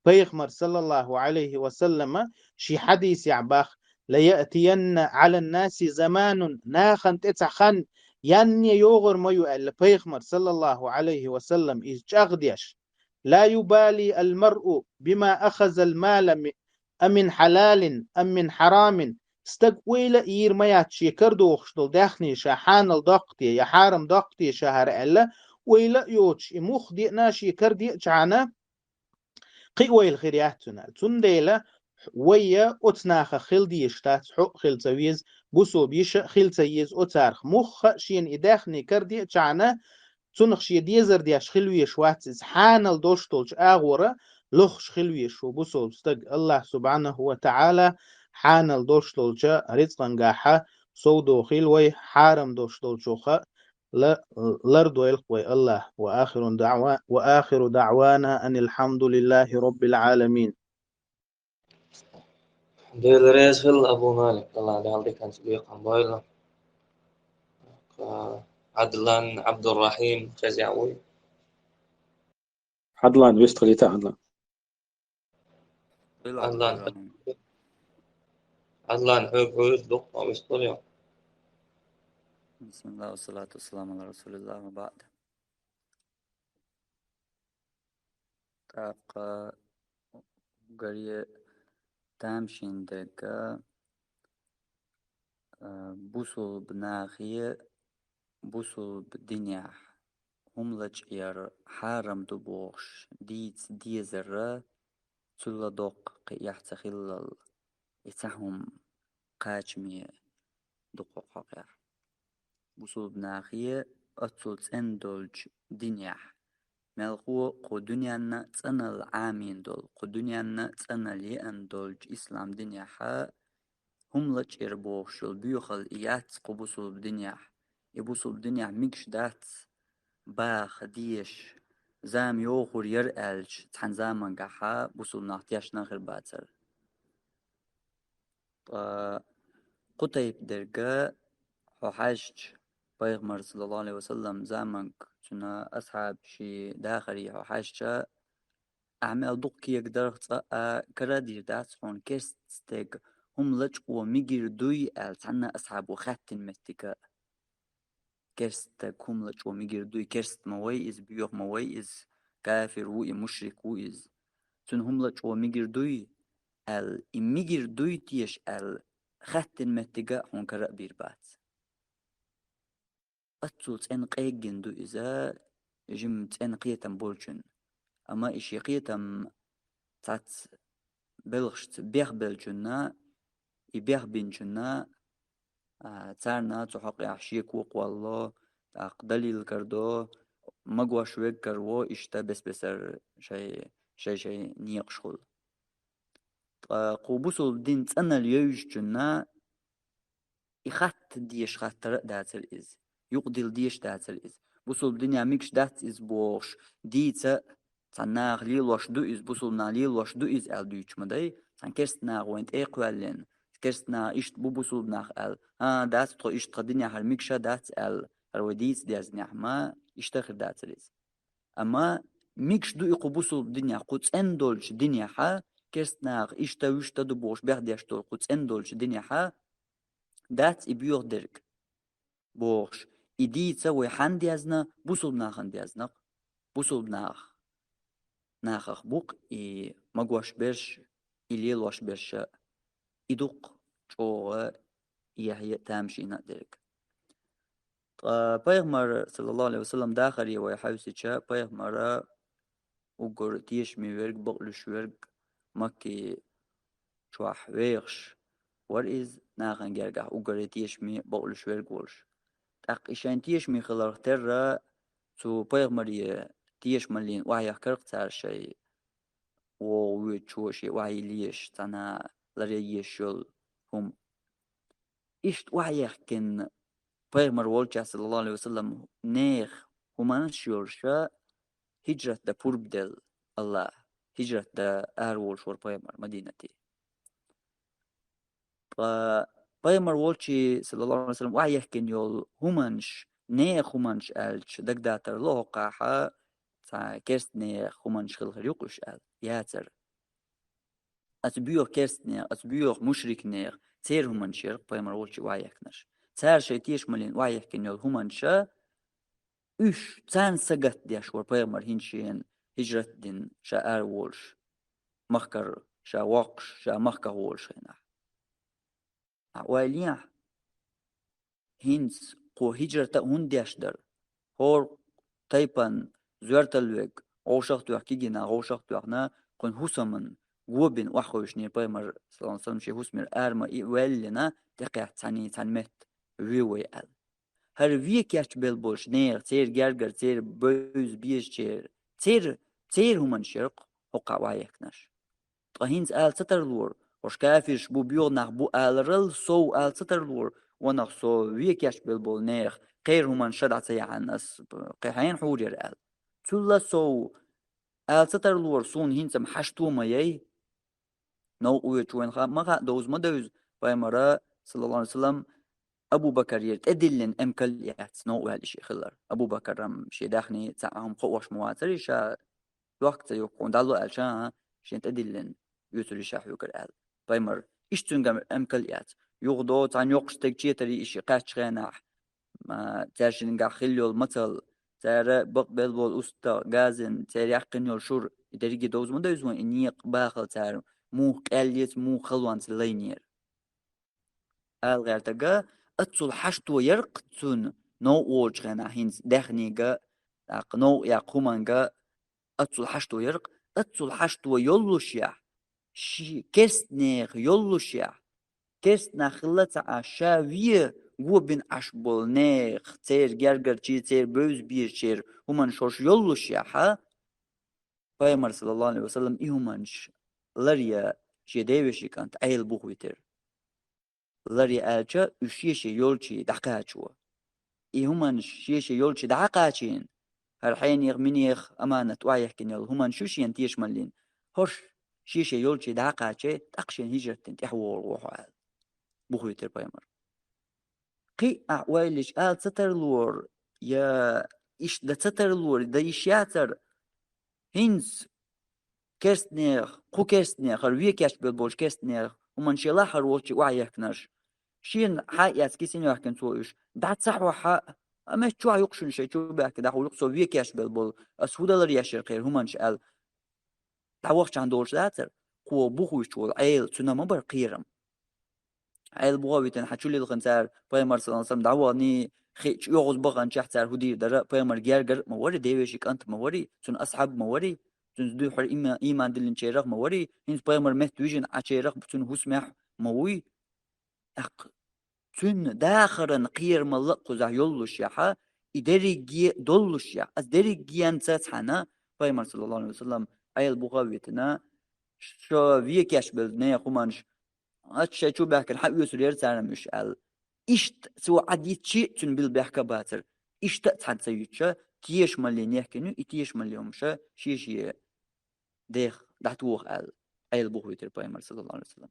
بيخمر صلى الله عليه وسلم شي حديث يعباخ ليأتين على الناس زمان ناخن تتخن يعني يوغر ما يؤل بيخمر صلى الله عليه وسلم إذ أغديش لا يبالي المرء بما أخذ المال أمن حلال أم من حرام استقويل إير ما ياتشي كردو خشتل داخني شاحان الدقتي يا حارم دقتي شهر ألا ويلا يوتش إموخ دي ناشي كردي جعنا قوي الخيرياتنا تنديلا ويا أتناخ خيل ديشتات حق خيل تسويز بوسو بيش خيل تسيز أتارخ مخ شين إداخني كردي جعنا تنخ شي ديزر دياش خلوية شواتز حانل دوشتولش آغورا لخش خلوية شو بوسو بستق الله سبحانه وتعالى حانل دوشتولش رزقا قاحا سودو خلوي حارم دوشتولشوخا لردو يلقوي الله وآخر دعوانا أن الحمد لله رب العالمين. Deliriz hil Abu Malik Allah daldi kan sebiqan boyla Adlan Abdurrahim Jazawi عدلان بيشتغل عدلان Adlan hög luq och istolja بسم الله والصلاة والسلام على رسول الله وبعد. تاق قرية تامشين دقا بوصل بناخية بوصل بالدنيا هم لجير حارم دبوش ديت ديزر تلا دوق يحتخلل يتهم قاچمي دقوق غير بوصل بناخية أتلت اندولج دنيا ملقو قو دنيانا تسنى العامين دول قو دنيانا تسنى لي اندولج إسلام دنيا حا هم لجير بوشل بيوخل إيات قبوصل بدنيا يبوصل بدنيا ميكش دات باخ ديش زام يوخور يرألج تحن زامن قحا بوصل ناختياش ناخر باتر قطيب درقا حاجج بيغمر صلى الله عليه وسلم زامنك شنا أصحاب شي داخري حاجة أعمال دقي يقدر كرادير داتسون كيرستيق هم لج وميجر دوي تحنا أصحاب وخاتن متكا كيرست هم لج وميجر دوي كيرست مويز بيوخ مويز كافر وي مشرك ويز تن هم لج وميجر دوي الميجر دوي تيش خاتن متكا هون كرا بيربات أتوت إن قيجن دو إذا جمت إن قيتم بولشن أما إشي قيتم تات بلغشت بيخ بلجنا يبيخ بينجنا تارنا تحقي عشيك وق والله أقدلي الكردو مقوى شويك كرو إشتا بس بسر شي نيق شغل قوبوسو الدين تأنا اليوج جنا يخات ديش خاتر داتر إز يقدل ديش داتر إز بوصل الدنيا ميكش دات إز بوش ديتا تناغ ليلوش دو إز بوصل ليلوش دو إز دويش مداي تن كرستنا وانت إيقوالين كرستنا إشت بوصل ناغ دات تو إشت قدنيا هرميكشا دات هروديس دياز نحما إشتخر داتر إز أما ميكش دو إيقو بوصل الدنيا قوتس اندولش دنيا حا كرستناغ إشتا وشتا دو بوش بيخديش دول قوتس اندولش دنيا حا دات إبيوغ درك بوش إدي تسوي حنديازنا بوصل ناخنديازنا بوصل ناخخ بوق مقوش برش إليلوش برش إدوق جوغ يحيى تامشينا درك بيغمر صلى الله عليه وسلم داخل يوي حوسيشا بيغمر وقر تيش ميورق بقلش ورق مكي شواح ويغش ورئيز ناخن جرقح وقر تيش مي بقلش ورق ورش تاق إشان تيش مي خلال ترى تو بيغمر تيش ملين وعي كرق تار شي وويتشو شي وعي ليش تانا لريشل هم إشت وعي كن بيغمر والجا صلى الله عليه وسلم نيخ همان شورشا هجرة دا بوربدل الله هجرة دا أرول شور بيغمر مدينتي بيغمر والجي صلى الله عليه وسلم وعي كن يول همانش نيخ همانش ألش دك داتر لوه قاحا كيرست نيخ همانش خلخر يقلش أل ياتر أتبيوخ كيرست نيخ أتبيوخ مشرك نيخ تير همانش يرق بيغمر والجي وعي كنش تار شي تيش ملين وعي كن يول همانشا üç sen sagat diye şor payamar hinşin hicret din şa wolş mahkar şa waqş şa mahka wolş hena awaliya hins qo hicreta hundiashder hor taypan zwertalweg oşaq tuaqki gina oşaq tuaqna qon husaman wobin waxosh ni payamar sallallahu aleyhi ve sellem şey husmir arma wellina taqat tani tanmet wiwi al her vik yaş bel boş ne ter gerger ter böz bir çer ter human şirk hoqa wayaknaş tahins al satarlur hoş kafiş bu biyo nach bu alrıl so al satarlur wana so vik yaş bel bol ne غير human şadat yan as qahayn hurir al tulla so al satarlur sun hinsam hashtu mayay no uyet wen kha ma doz ma doz paymara sallallahu aleyhi ve sellem أبو بكر يتأدلن أمكليات نوع هالشيء خلر أبو بكر رم شيء داخني تعهم قوش مواتري شا وقت يكون دالو ألشان شيء تأدلن يوتري شاح يقر أل بايمر إيش تنجم أمكليات يغدو تان يقش تكشي تري إيش قاتش غناح ما تاشين قا خليو المثل تار بقبل بول أستا غازن تار يقن يول شور يدريجي دوز من دوزون إني باخل تار مو قليت مو خلوان تلينير غيرتجا أتصل حشتو يرقتون نو أوجغنا هينز دخنيجا نو يقومانجا أتصل حشتو يرق أتصل حشتو يلوشيا شي كسنيغ يلوشيا كسنا خلطة شاوية وبن أشبول نيغ تير جرجر تير بوز بير تير همان شوش يلوشيا ها Peygamber sallallahu aleyhi ve sellem ihumanş larya şedeveşi kant ayıl buhviter. Larya alça üşyeşe yolçi daqaçu. Ihumanş şyeşe yolçi daqaçin. Her hayn yغمنيخ أمانة وعيحكن يل همان شوشين تيش ملين. هرش شيشة يولچي دaqaçe تقشن هجرتن تحوال وحال. buhviter Peygamber. قي أعوالش آل سترلور يا إش دا سترلور دا إشياتر هنز كرستنيخ خو كرستنيخ هر كاش بالبوش كرستنيخ ومن شيلا هروش وعيكناش شين حقيقة كيسين يحكن سويش دعت صح وحق أما شو يقشن شيء شو بحكي ده هو سو كاش بالبول أسود الله يشير خير هم شال تعوقش عن دورش ذاتر هو بوخوش شو عيل تنام برقيرم عيل بوابتن حتشولي الخنسار بيمر صلى الله عليه وسلم دعواني خيش يغوز بغان شحتار هدير درا بيمر جارجر موري ديوشيك أنت موري سن أصحاب موري تنزدو حر إيمان دلين شيرخ موري هنز بيمر مهت ويجن عشيرخ بتن هسمح موي تن داخرن قير ملق زح يلوش يحا إدري جي دلوش يح أز دري جيان تاتحنا بيمر صلى الله عليه وسلم عيل بوابتنا شو فيكاش بلدنا خمانش أشياء شو بحكي الحق يسولير تعالى مش قال إشت سو عديت شيء تن بالبحكة باتر إشت تحد سيوتشا تيش مليون يحكينو إتيش مليون مشا شيء ديخ دعتوه قال أيل بوهيتر بيمر صلى الله عليه وسلم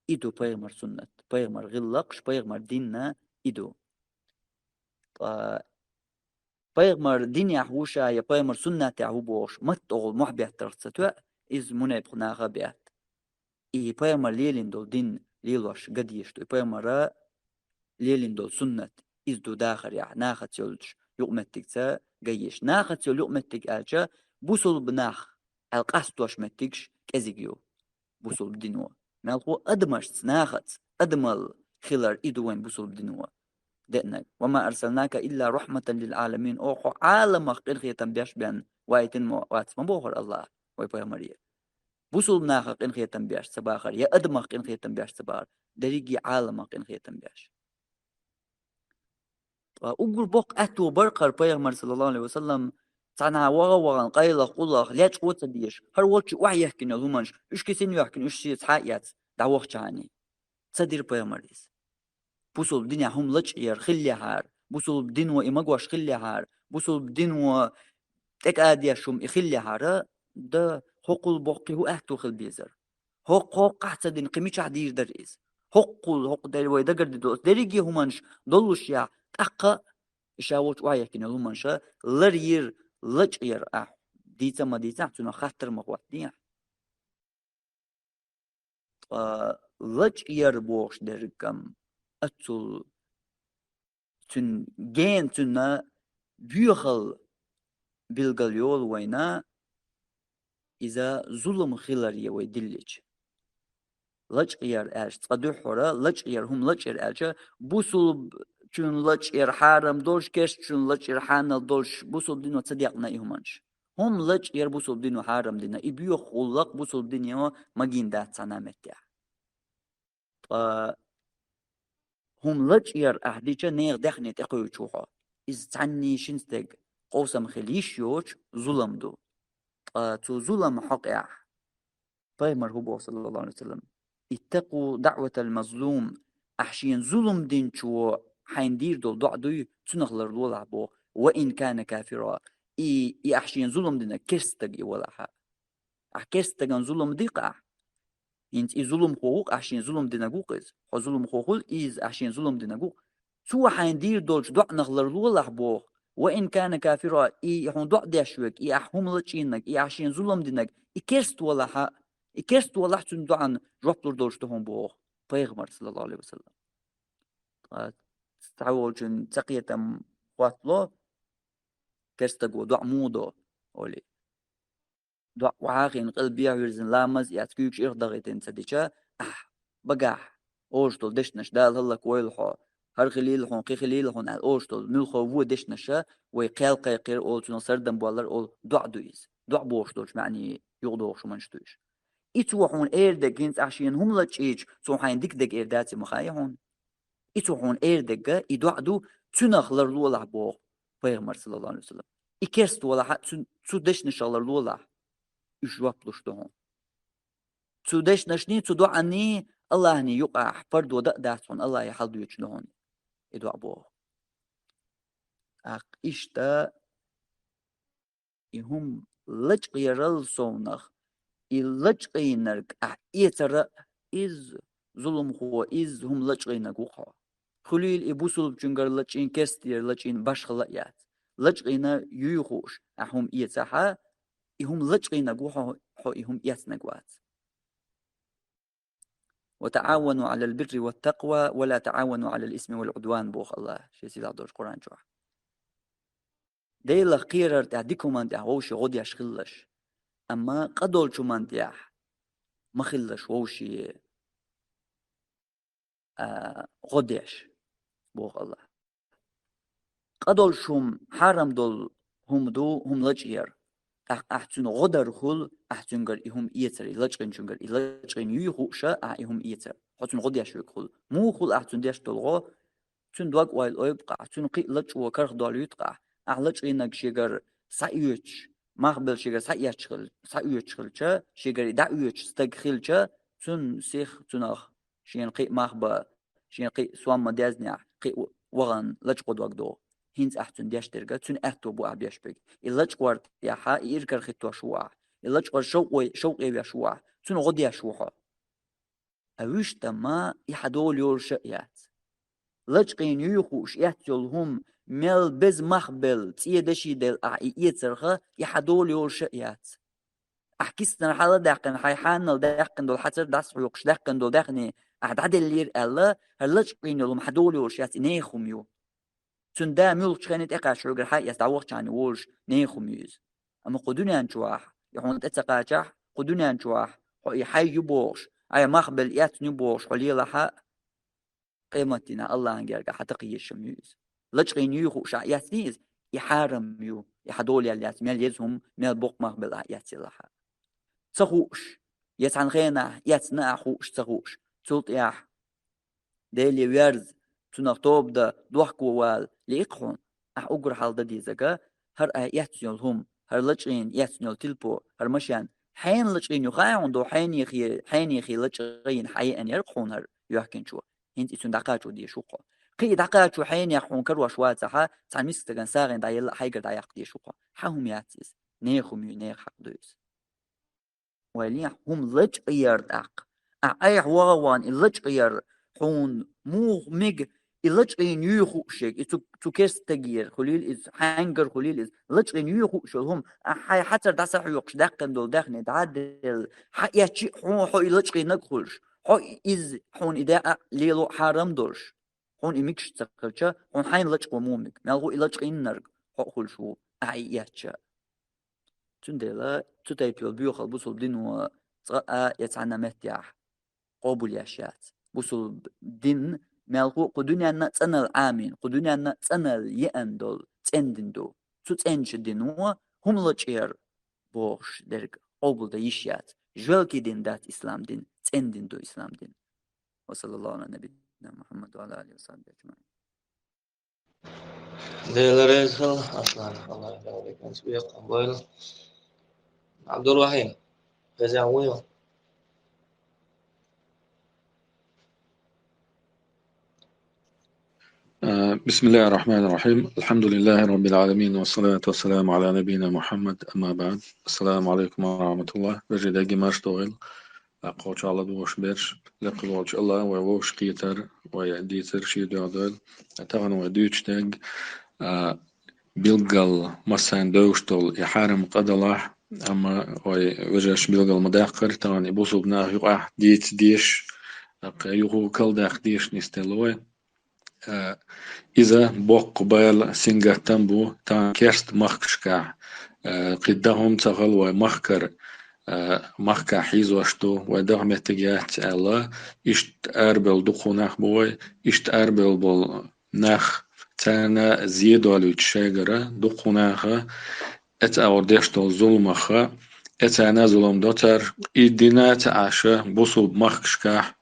إدو بيمر سنة بيمر غلقش بيمر ديننا إدو بيمر دين يحوشا يا بيمر سنة يحوبوش متغل محبيت ترتسطوا إز منابقنا غبيات إي بيمر ليلين دول دين ليلوش قد يشتو بيمر ليلين دول سنة إز دو داخر يح ناخت يولش يقمتك تا قيش ناخت يول يقمتك آلجا بوصل بناخ القاستوش متكش كزيجيو بوصل بدينوا مالقو أدمش ناخت أدمل خلر إدوين بوصل بدينوا دقنا وما أرسلناك إلا رحمة للعالمين أوخو عالم قنخية تنبيش بيان وايتن واتسما بوخر الله ويبايا مريا بوصل بناخ قنخية تنبيش سباخر يا أدمخ قنخية تنبيش سباخر دريجي عالم قنخية تنبيش أقول بوق أتو برقر بيغمر صلى الله عليه وسلم تانا وغا قايلة قولة ليش قوة ديش هر وقت وعي يحكينا لومنش إيش كسين يحكين إيش سيت حقيات دعوخ جاني تصدير بيغمريس بوصل بدنيا هم لج ير خلي هار بوصل بدنوا إمقواش خلي هار بوصل بدنوا تك آديا شوم إخلي هار ده حقل بوقي هو أهتو خل بيزر حق قحت دين قميش عدير دريز حق دل ويدقر دوس دريجي همنش دلوش يا تقى شاوت وعي كنا همنش لرير لج ير ديتا ما ديتا تنا خاطر مقواتنيا لج ير بوش دركم أتصل تن جين تنا بيخل بالقليول وينا إذا ظلم خلر يوي دلج لج ير آش تصدق حرا لج ير هم لج ير آش بوصل چون لج ير حرام دولش كش چون لج ير حانل دولش بوصل دينو تصدقنا إيهمانش هم لج ير بوصل دينو حرام دينا إبيو خلق بوصل دينو مجين دات سنامتيا هم لج ير أهديجا نير دخني تقوي تشوحا إز تعني شنستق قوسم خليش يوش ظلم دو تو ظلم حقيا بيمر هو صلى الله عليه وسلم اتقوا دعوة المظلوم أحشين ظلم دين شو حين دير دول دعدوي تنخلر دول بو وإن كان كافرا إي أحشين ظلم دينا كرستق ولا كرستق ظلم ديقع إنت ظلم حقوق أحشين ظلم دينا قوقز ظلم حقوق إز أحشين ظلم دينا قوق سو حين دير دول دع نخلر دول بو وإن كان كافرا إي يحون دع داشوك إي أحهم لتشينك إي أحشين ظلم دينك إي كرست ولا حق إي كرست ولا حتون دعن ربطور دولشتهم بو بيغمر صلى الله عليه وسلم تعول جن تقية قواتلو كرستقو دع مودو أولي دع وعاقين قلبيا ويرزن لامز ياتكيوش إغدغيتين سديشا بقاح أوشتول دشنش دال هلك ويلحو هر خليل هون قي خليل هون أوشتول ملخو وو دشنشة ويقال قير أول تنو سردن بالر أول دع دويز دع بوشتولش معني يغدوش منشتوش إتو هون إيردك هنت عشان هم لتشيج سو حين دك إيرداتي مخايا هون إتو هون إيردك يدع دو تنخلر لولا بوخ بيغمر صلى الله عليه وسلم إكرست ولا حق تو دشنش الله لولا يشوف لشتو هون تو دشنشني تو دعني الله ني يقع فرد ودق داتون الله يحل يجنو هون يدع بوخ إشتا يهم لجقيرل صونخ يلجقينرك إيتر إز ظلم هو إز هم لجقينك وخا خليل إبوسل بجنجر لجين كستير لجين باش خلقيات لجقينا يوخوش أهم إيتساحا يهم لجقينك وخا يهم إيتنقوات وتعاونوا على البر والتقوى ولا تعاونوا على الإثم والعدوان بوخ الله شيء سيدا دوش قرآن جوح ديلا قيرر تعديكم أنت هوشي غودي أشخلش أما قدول شو من تياح ما خلش ووشي غوديش بوخ الله قدول شوم حرم دول هم لجير أحتون غدر خل أحتون قر إهم إيتر لجين شون قر لجين يوخوشة إهم إيتر أحتون غديش يخل مو خل أحتون ديش دلغو تون دوق وايل أيبقى أحتون قي لج وكرخ دول يتقع أحلجينك شجر سايوش ما قبل شجر سايوش خلشة شجر دعوش استغخلشة تون سيخ تونخ شين قي مخبا شين قي سوام مدازنيا قي وغن لج قد وقدو هينز أحتون ديش ترجع تون أحتو بو أبيش بيج اللج قارت يا حا يركر خطوا شوع اللج قار شوق يبيع شوع تون غدي شوعه أوش تما يحدول يورشيات لجقين يوخوش يحتلهم مل بز مخبل تيدشي دل يترخه يحدول يورشيات أحكيستنا حالا داقن حيحان داقن دول حتر داس حيوقش داقن دول داقني أحد اللير ألا هلجقين يلهم حدول يورشيات نيخم يو تون دا ميلك شخينت إقا شعور حي يستعوق شعني وولش نيخم يوز أما قدوني أنشواح يحون تتقاجح قدوني أنشواح يحي يبوش أي مخبل يات نبوش حلي لحق قيمتنا الله أنجرق حتى قيشم يوز لجقين يوخوش ياتنيز يحارم يو يحدول ياليات ميل يزهم ميل بوق مخبل ياتي لحق تخوش يتعن غينا ياتنا أخوش تخوش تلت ياح ديلي ويرز تنقطوب دا دوحكو وال ليقخون أقر حال دا ديزاقا هر ياتنيول هم هر لجقين ياتنيول تلبو هر مشان حين لجقين يخاعون دو حين يخي لجقين حيئن يرقخون هر يحكين شو هنت إسون دقاجو دي شوقو قي دقاجو حين يحون كروا شواتها تعال ميسكتغن ساغن دا يلا حيقر دا يق دي شوقو حاهم ياتيز نيخم ينيخ حق دويز وليح هم لجقير داق أعيح واوان اللجقير حون مو ميج اللجقين يوخوشك تو كيستغير خليل إز حانجر خليل إز لجقين يوخوشهم حي حتى داسح يوقش داقن دول داخني تعدل ياتشي حو اللجقين نقخلش حو إز حون إداء ليلو حرام دورش حون إميكش تقلشا حون حين لجق ومومك مالغو اللجقين نرق حو خلشو ياتشا تندلا تتايبيو بيوخل بوصل دينو يتعنا مهتياح قبول ياشيات بوصل دين مالغو قدوني نتسنل آمين قدوني نتسنل يأندل تندندو تتنش دينو هم لجير بوش درق قبول دا يشيات جوالكي دين دات إسلام دين تندندو إسلام دين وصلى الله على نبينا محمد وعلى آله وصحبه أجمعين ديلا ريزل أصلا الله يبارك فيك سبيق قبول عبد الرحيم جزاوي بسم الله الرحمن الرحيم الحمد لله رب العالمين والصلاة والسلام على نبينا محمد أما بعد السلام عليكم ورحمة الله بجد جماش دوغل أقوش على دوش بيرش لقلوش الله ووش قيتر ويديتر شي دوغل تغن ودوش تاج بيلقل مسان دوشتل يحارم قدلاح أما وجهش بيلقل مداقر تغن يبوصو بناه يقع ديش يقو كل داخ ديش نستلوه إذا بوق بال سنجا تنبو تان كيرست مخشكا قدهم تغل ومخكر مخكا حيز واشتو ودغ متجات الله إشت أربل دخوناخ بوي إشت أربل بول نخ تانا زيدولو تشاجرة دخوناخ ات أوردشتو ظلمخ ات أنا ظلم دوتر إدينات عشا بوصوب مخشكاح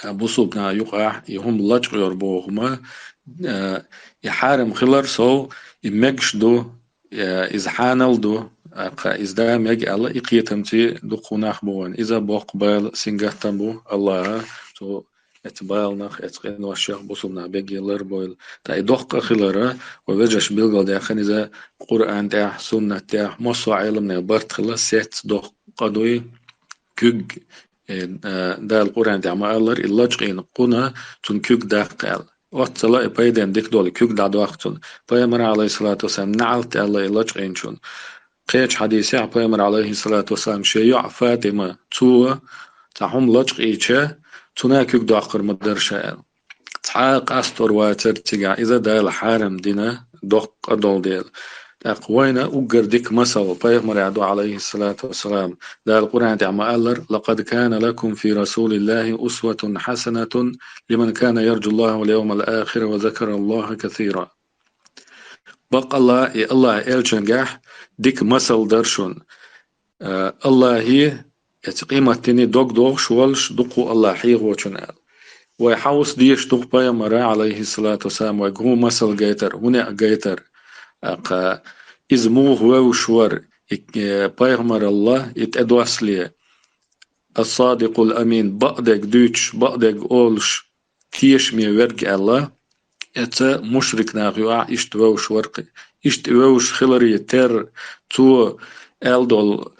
بوصوبنا يقع يهم لجغ يربوهما يحارم خلر سو يمجش دو إزحانل دو إزدا مج الله إقيتمتي دقوناخ بوان إذا بقبل سنجتم بو الله تو اتبالناخ اتقين وشيخ بوصلنا بيجي لربويل تا يدق خلرا ووجش بيلقى داخل إذا قرآن تاع سنة تاع مصر علمنا برت خلاص سيت دق قدوي كوج دا القرآن تاع ما الله إلاجقين قنا تون كوج داقال واتلا بايدن ديك دول كوج دا دواقتون بايمر عليه الصلاة والسلام نعلت الله إلاجقين شون قيش حديثي بايمر عليه الصلاة والسلام شيع فاطمة تو تعهم لجق إيشا تونا كوج داقر مدرشا تعاق أستر واتر تجا إذا دا الحارم دينا دق أدول ديل أقوينا أقر ديك مثل بيغمر عدو عليه الصلاة والسلام دا القرآن تعمى ألر لقد كان لكم في رسول الله أسوة حسنة لمن كان يرجو الله واليوم الآخر وذكر الله كثيرا بق الله إلشنجاح ديك مثل درشون الله هي يتقيمة تاني دوغ دوغ شوالش دقو الله حيغ وشنال ويحوص ديش دوغ بيغمر عليه الصلاة والسلام ويقهو مثل جيتر هنا جيتر إزموه وشور بايغمر الله يتأدوس لي الصادق الأمين بقدك دوتش بقدك أولش تيش مي ورق الله اتا مشرك ناغيوع اشتووش ورقي اشتووش خلري تر تو الدول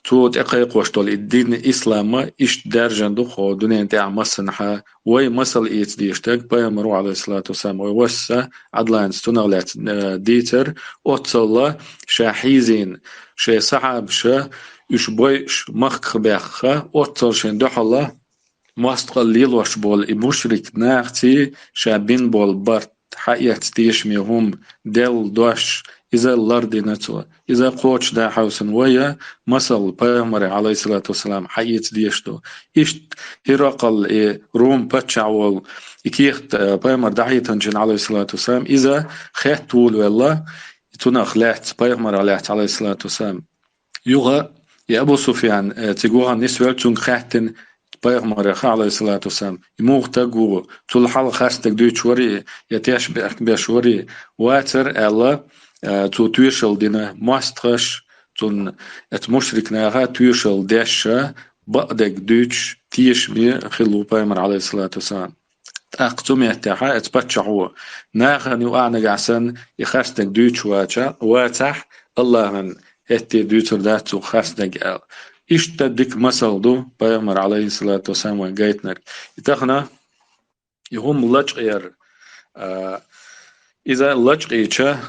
تو تقيق وشتول الدين إسلاما إش درجان دو خو دونين تاع مسنحا وي مسل إيت ديشتاق بايمرو عليه الصلاة والسلام ويوسا عدلان ستنغلات ديتر أتصلا شاحيزين شي صعب شا إش بويش مخ بيخا أتصل شين دوحلا مستقل ليل وش بول مشرك ناختي شابين بول برت حقيقة تيشمي هم دل دوش إذا الأرض نتوى إذا قوش دا حوسن ويا مثل بيغمر عليه الصلاة والسلام حيث ديشتو إشت هرقل روم باتشعول إكيخت بيغمر دعيتنجن عليه الصلاة والسلام إذا خيت طول والله تنخ لات بيغمر عليه الصلاة والسلام يوغا يا أبو سفيان تقوها نسوال تون خاتن بيغمر عليه الصلاة والسلام يموغ تقو طول حال خاستك دوش وري يتيش بأش وري واتر الله تو تويشل دينا ماستغش تون ات مشرك ناغا تويشل داشا بقدك دوش تيش مي خلو بايمر عليه الصلاة والسلام أقتم يتحا اتبتشعو ناغا نوعنا قعسن يخاستك دوش واتح الله من اتي دوتر داتو خاستك ال اشتدك مثل دو بايمر عليه الصلاة والسلام وقايتنر يتخنا يهم لجغير إذا لجغيشا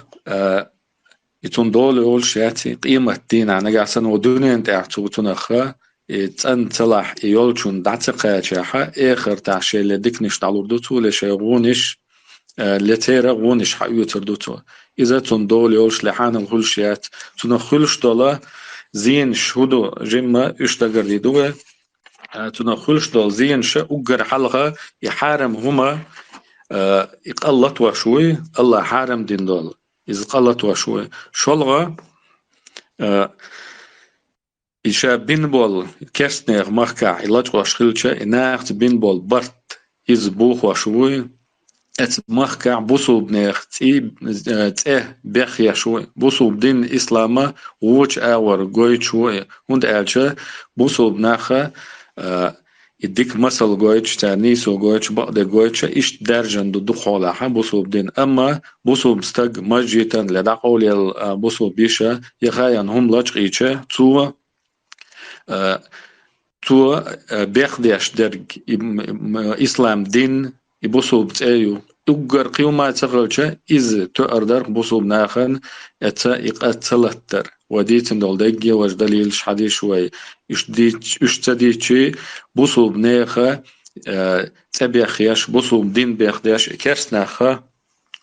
يتون دول أول شيء قيمة دين عنا قاسن ودنيا أنت أعتبرتنا خا تأن صلاح يولشون دعتقة شاحة آخر تعشي لديك نشتعلو دوتو لشيغونش لتيرا غونش حيوتر دوتو إذا تون دول أولش لحان الغلشيات تون خلش دولا زين شهودو جمع اشتغر ديدوه تون خلش دول زين شا أقر حلقة يحارم هما يقلط وشوي الله حارم دين دول إذا قلت وشوي شلغة إيشا بينبول كرسنيغ مخكع علاج وشخلشة إناغت بينبول برت إز بوخ وشوي ات مخكع بوصوب نيغ تيه بيخ يشوي بوصوب دين إسلاما ووش آور قوي شوي هند آلشة بوصوب ناخا يديك مثل قويتش تانيسو قويتش بقدر قويتش إيش درجن دو دخولها بوصوب دين أما بوصوب استق مجيتا لدعقول بوصوب بيشا يخاين هم لجق إيشا تو بيخديش درج إسلام دين بوصوب تأيو أقر قيوما تغلشا إذ تؤردر بوصوب ناخن اتا إقاتلتر وديتن دول دقية وش دليل شحدي شوي اشتديتشي بوصوب ناخا تبيخيش بوصوب دين بيخديش كرس ناخا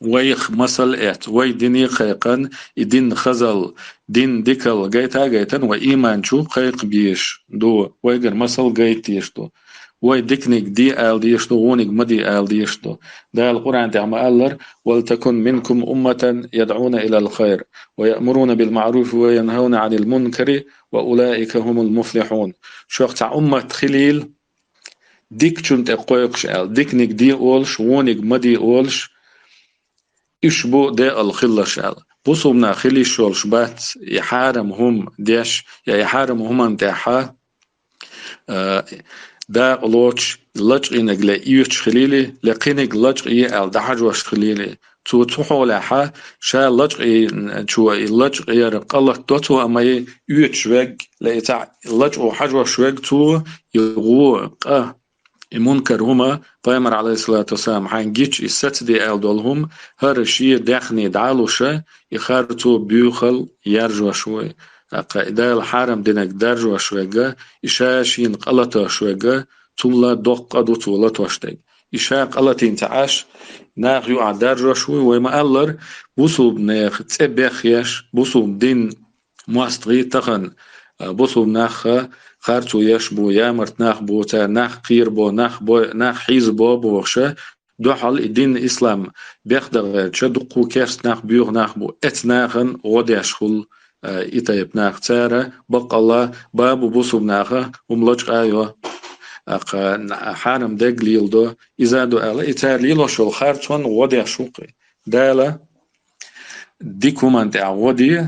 ويخ مسل ات وي ديني خيقن دين خزل دين ديكل جيتن وإيمان شوب خيق بيش دو ويجر مسل جيتيش دو وي ديكنيك دي آل ديش دو ونيك مدي آل ديش دو ده القرآن تعمى ألر ولتكن منكم أمة يدعون إلى الخير ويأمرون بالمعروف وينهون عن المنكر وأولئك هم المفلحون شوق تاع أمة خليل ديك شنت أقويقش آل ديكنيك دي أولش ونيك مدي أولش إشبو دي الخلة شال بوصوبنا خلي شول شبات يحارم هم ديش يا يحارم هم انتحا دا لوش لج إنك لا إيش خليلي لقينك لج إيه أل دحج وش خليلي تو تحول لها شا لج إيه شو لج إيه رقلة توتو أما إيش وج لا تع لج أو حاجة وش وج تو يغو المنكر هما بيامر عليه الصلاة والسلام حين جيتش الست دي آل دولهم هر شيء داخني دعالوشة يخارتو بيوخل يرجو شوي إذا الحرم دينك درجو شوية إشاشين قلطة شوية تولا دقة دو تولا توشتك إشا قلطين تعاش ناغ يوع درجو شوي ويما ألر بوصوب ناغ تبخ يش بوصوب دين مواستغي تخن بوصوب ناخ خارتو يشبو يامرت ناخ بو تا ناخ قير بو ناخ حيز بو بوخشة دوحل الدين الإسلام بيخدغ تشدقو كيرس ناخ بيوغ ناخ بو اتناخن غوديش خل إتايب ناخ تارة بق الله بابو بوصوب ناخه وملوش آيوه حانم دق ليلدو إذا دو ألا إتار ليلو شو خارتون غوديش شوقي دالا ديكو من تاع غودي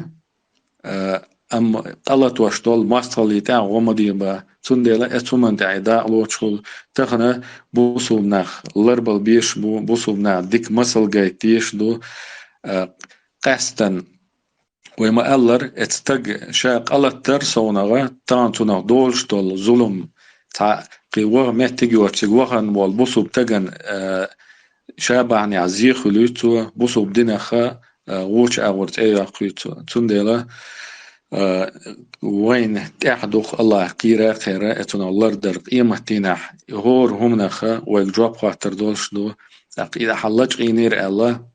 أم قلت وشتول ماستولي تاع غمدي با تندلا اتومن تاع دا لوتشول تخنا بوصوب ناخ لربل بيش بوصوب ناخ ديك مسل جايتيش دو قاستن ويما ألر اتستق شا قلت ترسونغا تانتونا دولش دول ظلم تاع قيوغ متجي وتشغوغن والبوصوب تجن شابعني عزيخ لوتو بوصوب دينخا ووش أورت أيا قيتو تندلا وين تحدخ الله قيرا خيرا اتنا الله در قيمة تينح هور هم نخا ويجواب خاطر دولش دو إذا حلج غينير الله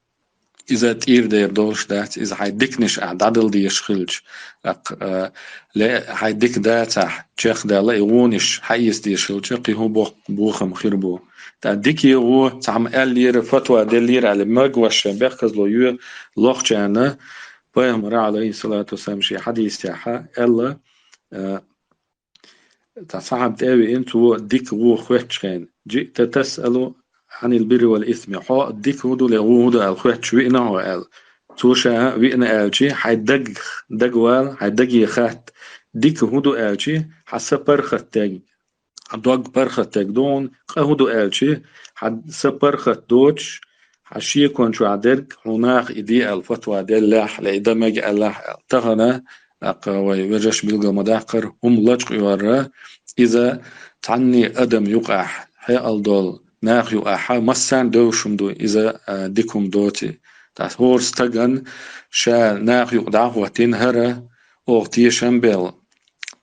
إذا تير دير دولش دات إذا حيدكنش عدل دي يشخلج لا حيدك داتح تشيخ دا لا يغونش حيس دي يشخلج قي هو بوخم خيربو ديك يغو تعم قال لير فتوى دي لير على مجوش بيخز لو يو لوخ جانا بيامر عليه الصلاة والسلام شي حديث تاعها إلا تصعب تاوي انتو ديك غو خواتشين جئت تسأل عن البر والإثم حا ديك هدو لغو هدو الخواتش وإنا هو قال توشا وإنا قالشي حيدق دقوال حيدق يخات ديك هدو قالشي حسب برخت تاج دوق برخت تاج دون هدو قالشي حسب برخت دوتش حشي كون شو عدرك هناك إدي الفتوى دلح لإدمج الله تغنى أقوى وجش بلغة مداقر هم لجق يورا إذا تعني أدم يقع هي الدول ناخ يقع مسان دوشم دو إذا ديكم دوتي تاس هور ستغن شا ناخ يقدع واتين هرا أغتي شمبل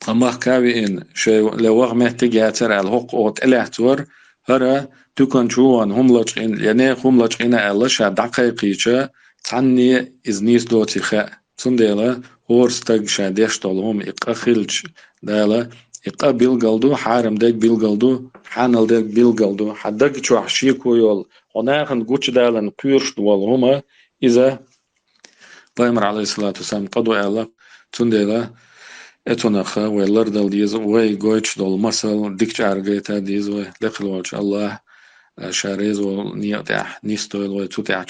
أما كاوي إن شا لوغ محتاج يترى الحق أغت إلهتور هرا تكون جوان هم لجقين يعني هم لجقين الله شا دقيقيشا تعني إزنيس دوتي خاء تندلا هور ستغ شا ديش طولهم إقا خلج دالا إقا بيلغلدو حارم ديك بيلغلدو حانل ديك بيلغلدو حدق شو حشيكو يول هناخن قوش دالن قيرش دوال هما إذا بيامر عليه الصلاة والسلام قدوا الله تندلا اتونخا ويلردل ديز وي قويتش دول مسل ديك جارجيتا ديز وي لقلوش الله شاريز ونيتح نيستويل وتوتع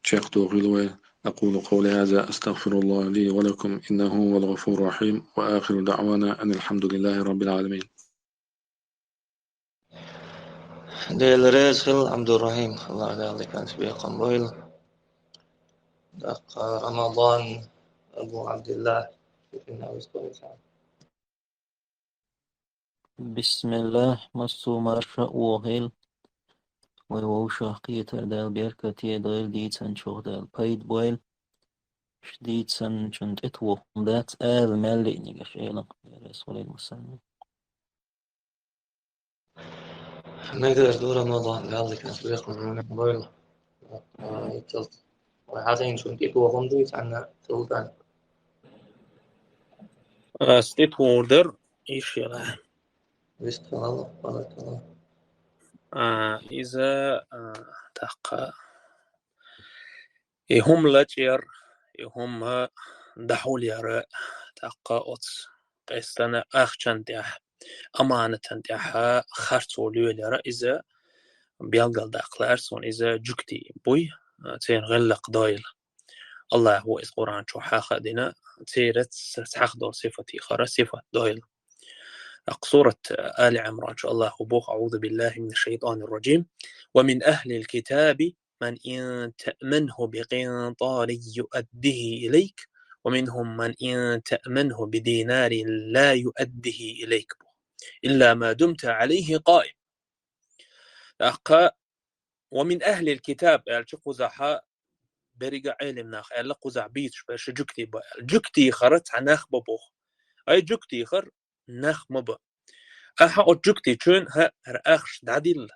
تشيخ دوغيل أقول قولي هذا أستغفر الله لي ولكم إنه هو الغفور الرحيم وآخر دعوانا أن الحمد لله رب العالمين. ديل رزق عبد الرحيم الله يعطيك كان سبيل قنبويل دق رمضان أبو عبد الله بسم الله مسو مرشا وهيل ويوشا قيتر دال بيركتي دال ديتسن شوخ دال بايد بويل شديتسن جنت اتوو دات مالي نيجاش ايلق رسول المسلمين نقدر دور رمضان يعطيك كان سبيل قنبويل يتلت وحاتين شون تيتو غندويت عنا تلتان ستيت ووردر إيش يلا ويست الله بارك الله إذا تقى يهم لجير يهم دحول يرى تقى أوتس قيستنا أخشان ديح أمانة ديح خرطو ليول يرى إذا بيالقل داقلارسون إذا جكتي بوي تين غلق دايل الله هو إذ قرآن شو حاخا دينا تيرت تحخدو صفتي خرا صفة دايل سورة آل عمران شاء الله بوخ أعوذ بالله من الشيطان الرجيم ومن أهل الكتاب من إن تأمنه بقنطار يؤديه إليك ومنهم من إن تأمنه بدينار لا يؤديه إليك إلا ما دمت عليه قائم أقا ومن أهل الكتاب الشقوزحاء بريقا علم ناخ قوزع بيتش باش جكتي خرت عناخ ببوخ أي جكتي خر ناخ مبا أها أجكتي شون ها رأخش دعديل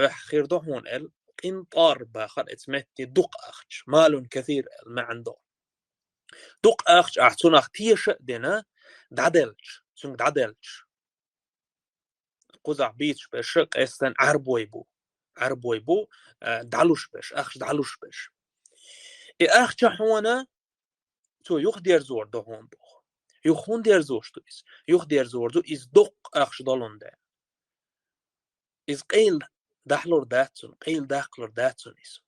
خير هون قنطار باخر اسمتي دق أخش مال كثير ما عنده دق أخش أحسن أختيش دينا دعدلش سنك دعدلش قوزع بيتش باش قيستان عربوي بو دعلوش باش أخش دعلوش باش أخش حوانا تو يخدير زور هون بوخ يخون دير زوشتويس يخدير زور دو إز دق أخش دالون ده إز قيل دحلور داتون قيل داخلور داتون إس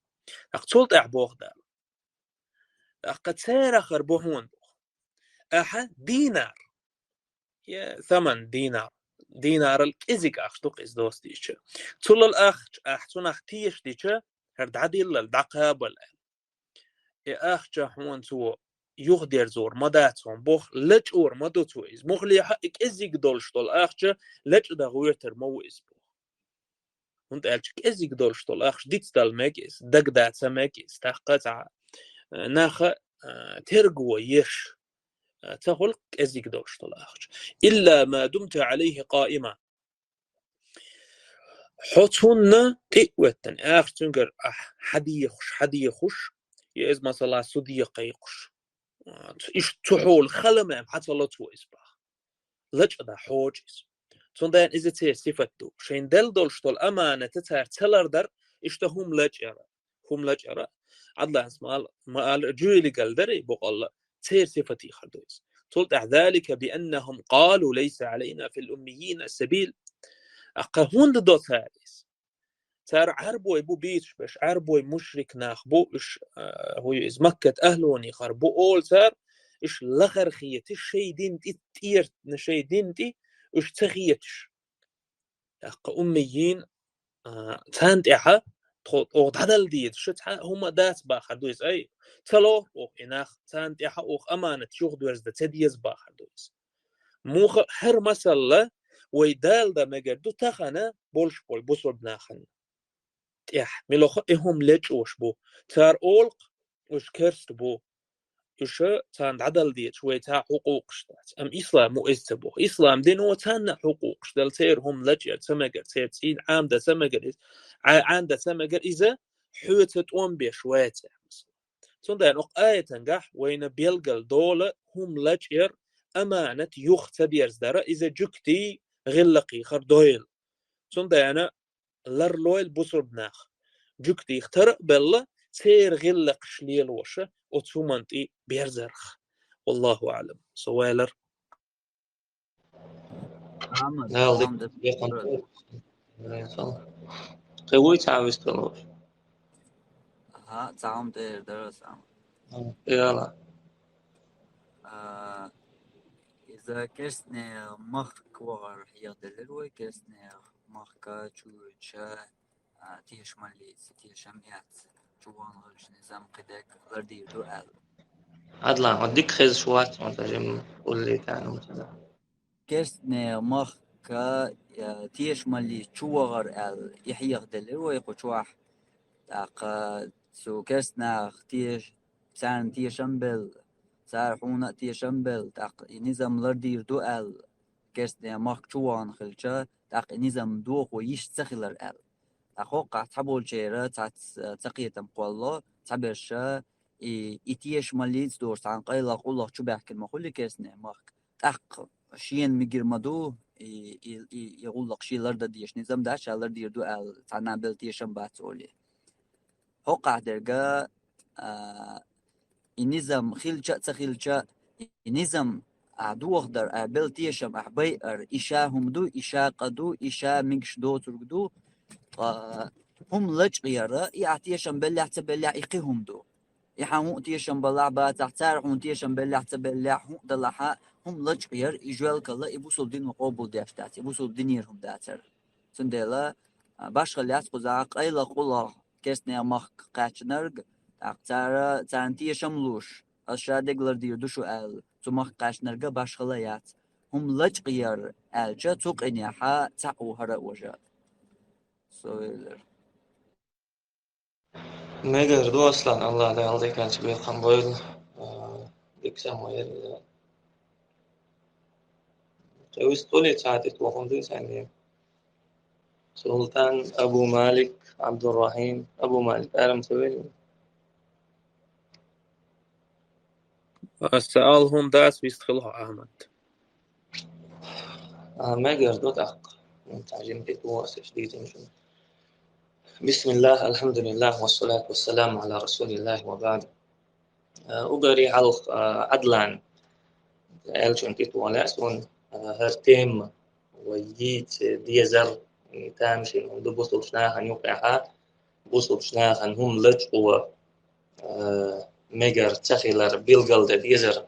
أقتلت أعبوخ دال أقد سير أخر بوهون بوخ أحا دينار يا ثمن دينار الكزيك أخش دق إز دوست ديشة تول الأخش أحسن أختيش ديشة هرد عديل الدقاب يا أخش هون تو يخدير زور مداتهم بوخ لج أور مدوتو إز مخلي حقك إزيك دولش دول أخش لج دا غويتر مو إز بوخ هنت ألشك إزيك دولش دول أخش ديت دال ميكيس دق دات ميكيس تحقت ناخ ترقو يش تخلق إزيك دولش دول أخش إلا ما دمت عليه قائمة حطهن تقوتن أخش تنقر حدي يخش يأز مثلا صديق يقش إيش تحول خلمه حتى الله تو إسباخ لج دا حوجز تندين إذا تير صفتو شين دل دولشتول أمانة تتار تلر در إشتهم لج أرى عدلا اسمال ما الجويل قلدري بقول تير صفتي خردويس تلت ذلك بأنهم قالوا ليس علينا في الأميين السبيل أقهون دو ثالث تار عربوي بو بيتش باش عربوي مشرك ناخبو إش هو إز مكة أهلوني خربو أول تار إش لغر خيت الشي دينتي تيرت نشي دينتي إش تخيتش أقا أميين تانت إحا تخوض هدل ديد شت هما دات باخر دويس أي تلو أوخ إناخ تانت إحا أوخ أمانة شوخ دويس دا تديز باخر دويس موخ هر مسألة ويدال دا مجردو تخانا بولش بول بوصل بناخن تيح ملوخ إهم لج وش بو تار أولق وش كرست بو إيش تان عدل ديت شوي تا حقوق شتات أم إسلام مو إستبو إسلام دينو تان حقوق شدل تير هم لجير سمجر تير تين عام دا سمجر عام دا سمجر إذا حوتت أم بشويت تندين أق آية تنجح وين بيلقل دولة هم لجير أمانة يختبير زدرة إذا جكتي غلقي خردويل تندين لرلويل بوصر بناخ جكتي اخترق بلا تير غلق شليل وشة وتسومنتي بيرزرخ والله أعلم سوالر لا يلدك بيقن قوي تعاوز كلوش تعام درس يلا إذا كسنا مخ كوار هي دلوي كسنا مخ كاتشوتشا تيش مالي تيش أميات جوان غلش نظام قدك غردي دوال عدلا وديك خيز شوات مترجم قول لي كانوا مثلا كسنا مخ كا تيش مالي شوغر ال يحيى دلوي قشواح تاق سو كسنا تيش سان تيش أمبل سار حونا تيش أمبل تاق نظام غردي دوال كسنا مخ جوان خلشا تاق نظام دوغ ويش تخلر ال أخوك تحبول شيرة تقية مقولة تبرش إتيش ماليز دور عن قيلة قولة شو بحكي المخولي كيسني مخ أق شين مجر مدو يقول لك شي لرد ديش نظام داش على لرد يردو على تعنا بلتيشن باتولي هو قاعدرجا النظام خيلشة تخيلشة النظام عدو أخضر بلتيشن أحبير إشاهم دو إشا قدو إشا مكش دو ترقدو هم لج غيره يعطيشن بلع تبلع يقيهم دو يحمو تيشن بلع باتحتار هم تيشن بلع تبلع هم دلحا هم لج غير يجوال كلا يبوسوا الدين وقوبوا داشتات يبوسوا الدين يرهم داتر سندلا باش خليات قزاق أي لقولا كسني مخ قاتشنرج أقتار تانتيشن لوش أشادق لردير دوشو أل تمخ قاتشنرج باش خليات هم لج غير ألجا توق إنيحا تعو هرأ وجه سويلر Meger du aslan Allah da aldı kançı bir kan boyul. Diksem oyel. Çavis toli çaatit vakundu sani. Sultan Abu Malik Abdurrahim Abu Malik ألم سويل. سألهم داس بيستخلها أحمد Meger du tak. تعجم بتواس شديد مشون. بسم الله الحمد لله والصلاة والسلام على رسول الله وبعد. أقري على عدلان ألشون تتوالسون هرتيم ويجيت ديزر تامشي هم دو بوصل شناها نيوقعها بوصل شناها هم لجقوا ميجر تخيلر بيلغل ديزر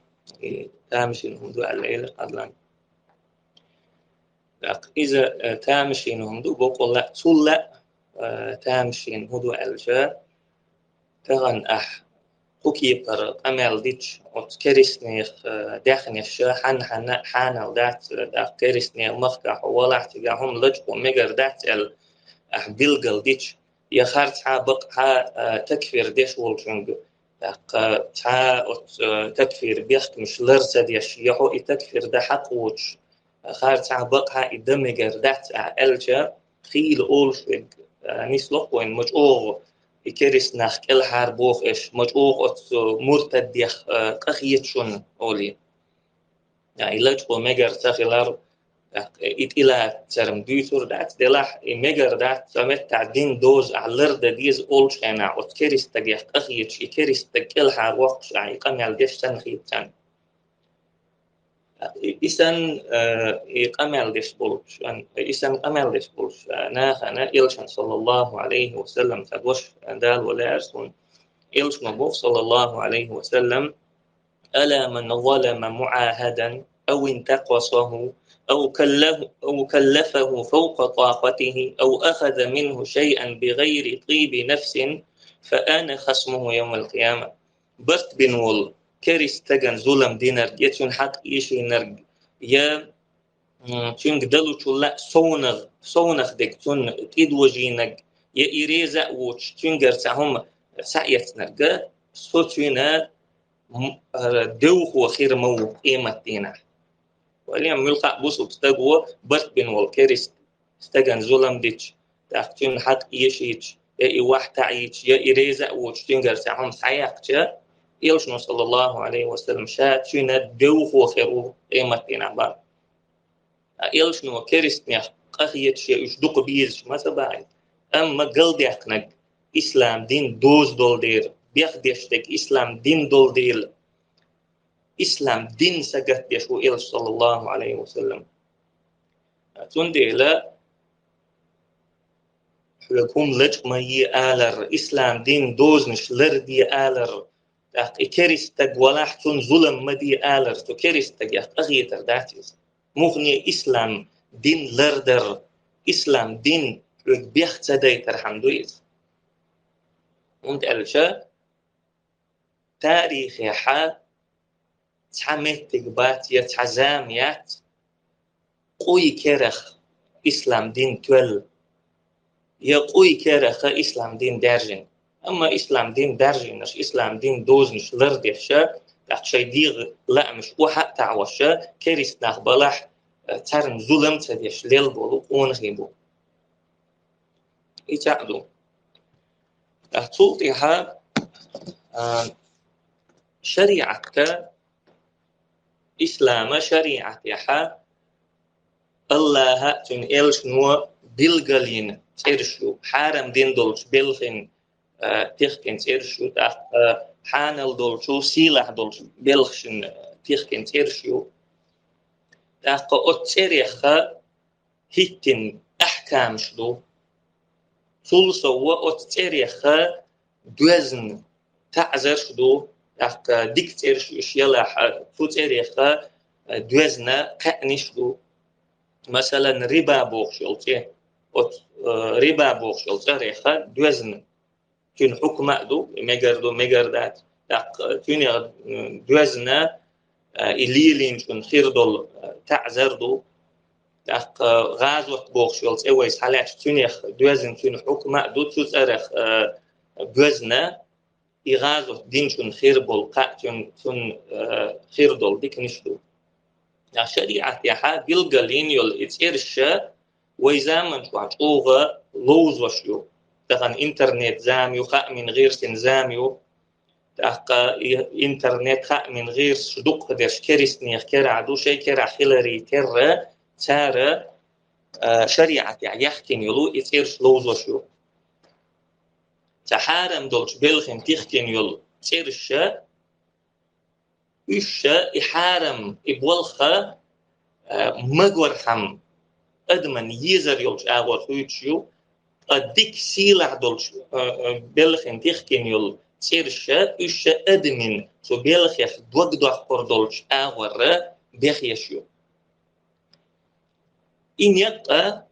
تامشي هم دو الليل عدلان إذا تامشي هم دو بقول لا صلة تامشي هم دو الجا تغن كوكيبر أمل ديتش أو كريسنيخ داخنيخ حانل دات كريسنيخ مخكح ولا احتجاهم لجقوا ميجر دات بيلغل ديتش يخارت بقى تكفير ديش والجنج تكفير بيخت مش لرسة ديش يحو تكفير ده حق وش خارت بقى إدمجر دات ألجا خيل أولشوج نسلق وين مجؤوغ كريس ناخ كل حربوخ إيش مجؤوغ مرتد يخ قخيت شون أولي يعني لجقو مجر تخيلار إلى ترم ديتور دات دلاح مجر دات سمت دين دوز على ديز أولش أنا كريس تجيخ قخيت شي كريس تكل حربوخ يعني قم يالديش تنخيتان إسان قمل ديش بولش إسان قمل ديش بولش أنا إلشان صلى الله عليه وسلم تدوش دال ولا أرسون إلش مبوف صلى الله عليه وسلم ألا من ظلم معاهدا أو انتقصه أو كلفه فوق طاقته أو أخذ منه شيئا بغير طيب نفس فأنا خصمه يوم القيامة برت بنول كريس تجن ظلم دينر يتون حق يشي نرج يا تون قدلو تلا صونغ دك تون تيدوجينك يا إريزا وش تون قرتهم سعيت نرج صوتنا دوخ وخير مو قيمة دينا واليوم ملقى بوسو تستقوى برت بنول كريس تجن ظلم ديتش تون حق يشيش يا إيواح تعيش يا إريزا وش تون قرتهم سعيقتش يلشنو صلى الله عليه وسلم شات شنا دوخ وخيرو قيمتنا بار يلشنو كريستنيا قخيت شيء يشدق بيز ما تبعي أما قلدي أقنق إسلام دين دوز دول دير بيخديشتك إسلام دين دول ديل إسلام دين سقط يشو إلش صلى الله عليه وسلم تندي لا حكوم لج ما يآلر إسلام دين دوز مش لردي آلر كريستك ولا حتون ظلم مدي آلر تو كريستك يا أغيتر داتيز مغني إسلام دين لردر إسلام دين بيخت سديتر حمدويز وانت ألشا تاريخي حا تحميتك بات يتحزاميات قوي كرخ إسلام دين تول يقوي كرخ إسلام دين دارجن أما إسلام دين درجي مش إسلام دين دوز مش لرد يفشا شيء ديغ لا مش وحق تعوشا كريس ناخ بلح ترن ظلم تديش ليل بولو ونغيبو يتعدو أحطوطها شريعة إسلام شريعة يحا الله تن إلش نو بلغلين تيرشو حارم دين دولش بلخين تيخكن تيرشو حانل دولشو سيلاح دولش بلخشن تيخكن تيرشو أتريخا هيتن أحكام شدو سلسو أتريخا دوزن تعزر شدو ديكتير شيلا تريخا دوزنا قعنشدو مثلا ربا بوخشلتي ربا بوخشلتي ريخا دوزن تون حكم دو ميغردات تون دوزنا إليلين تون خيردول تعزردو غازوت بوخشلتي ويس حالات تونيخ دوزن تون حكم دو تزرخ دوزنا إغازوت دين تون خيربول تون خيردول ديك نشدو شريعة يحا بيلغالين يول إتيرشا ويزامن شوغا لوز وشيو تغن إنترنت زاميو خاء من غير سنزاميو تاقا إنترنت خاء من غير صدوق درش كريستنيخ كرا عدو شي كرا خلري كرا تارا شريعة يحكين يولو إتيرش لوز وشيو تحارم دولش بلخن تيخكين يول إتيرشا إيشا إحارم إبولخا مغورخم أدمن يزر يولش آغور خويتشيو أديك سيلع دولش بلخن تيخكين يول تيرشا إيشا أدمن سو بلخيخ دوغدوخ دولش آغور بيخيشيو إن يقى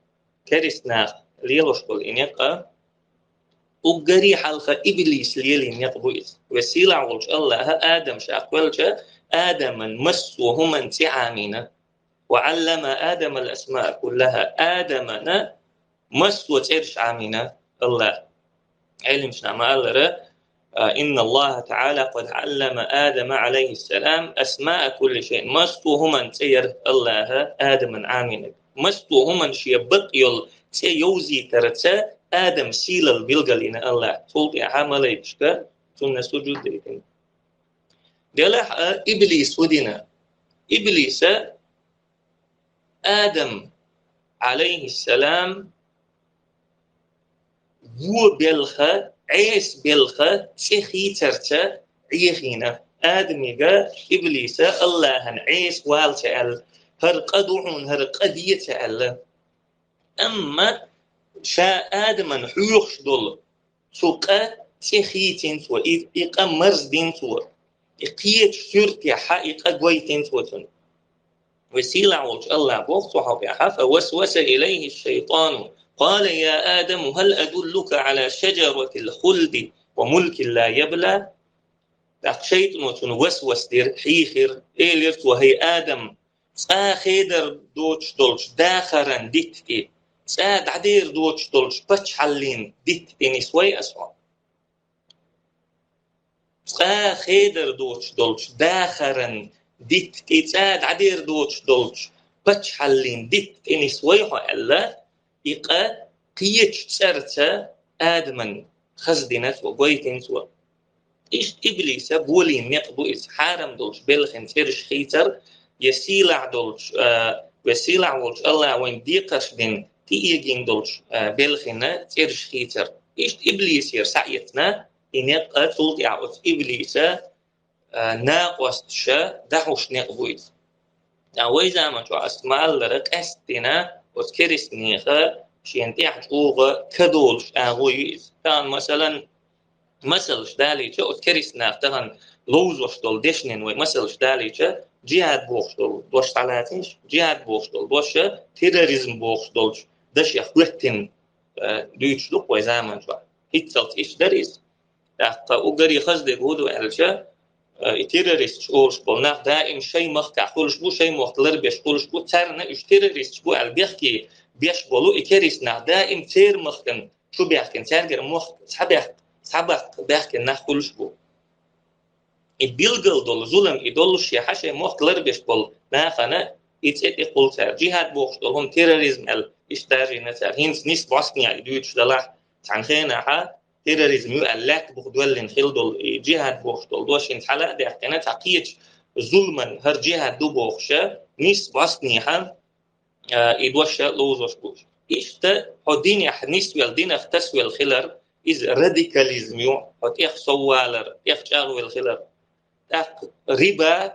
كاريسناخ ليلوشكول إن يقى وقري حلقة إبليس ليلين يقبويس وسيلة عولش الله آدم شاقولش آدم مس وهم انتعامين وعلم آدم الأسماء كلها آدم مس وترش عامين الله علم شنما الله إن الله تعالى قد علم آدم عليه السلام أسماء كل شيء مس وهم انتير الله آدم عامين مس وهم انشيبق يل سيوزي ترتسا آدم سيل البلغلين الله صوت عمل يشكا سنة سجود ديكن دلح إبليس ودينا إبليس آدم عليه السلام هو بلخة عيس بلخة سخي ترتا عيخينا آدم يقى إبليس الله عيس والتعال هرقدعون هرقدية أما شاء آدم حيوخش دول سوقا سخيتين سوى إيقا مرزدين سوى إقيت شرطي حقيقة قويتين سوى وسيلة عوج الله بوخ صحابي فوسوس إليه الشيطان قال يا آدم هل أدلك على شجرة الخلد وملك لا يبلى شيطان وسوس دير حيخر إيلرت وهي آدم خيدر دوتش دولش داخرا ديتكي ساد عدير دوتش دولش بتش حلين ديتكي نسوي أسوأ خيدر دوتش دولش داخرا ديتكي ساد عدير دوتش دولش بتش حلين ديتكي نسوي ألا يقى قيتش سرتا آدمن خزدينات وقويتين سوا إيش إبليس بولين يقبو إس حارم دولش بلخن فرش خيتر يسيلع دولش وسيلع دولش الله وين ديقش دين تيجين دولش بلخنا فرش خيتر إيش إبليس يرسعيتنا إن يقى تولت يعوث إبليس ناقوستشا دحوش نقبويت وإذا ما شو أسمع لرك أستنا وذكرسنيخا شينتي حقوق كدولش أغويز كان مثلا مثلش داليشة وذكرسنا تهن لوزوش دول دشنين ومثلش داليشة جهاد بوخش دول دوش طلعتيش جهاد بوخش دول دوش تيروريزم بوخش دولش دش يخوتين دوش لوك وإذا ما شو هيتسلت إيش دريز وقري خزدك هودو ألشا تيروريست أولش بولناخ دائم شيء مخكع خولش بو شيء مختلر بيش خولش بو تارنا إيش تيروريست بو البيخكي بيش بولو إكريسنا دائم تير مخكن شو بيحكن تارجر مخ سحبك بيحكن ناخ خولش بو البيلغل دول ظلم إدولش يحشي مختلر بيش بول ناخنا إتسيتي قول تار جهاد بوخش دول هم تيروريزم إيش تارجي نتار هينس نيس بوسنيا إدويتش دلاح عن خينا تيروريزم يؤلك بخدول خلدل جهاد بوخدل دوش انتحلا ده احتنا تقيج ظلما هر جهاد دو بوخشة نيس باسنيها إدوش لوزوش بوش إشتا هدين يحنيس والدين اختس والخلر إز راديكاليزم يو هت إخ سوالر إخ شاغ والخلر ربا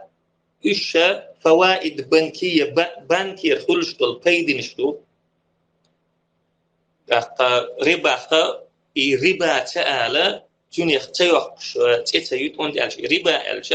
إيش فوائد بنكية بانكير خلشتل بيدنشتو ربا ربا تألا توني اختيوش تيتيوت وند ألش ربا ألش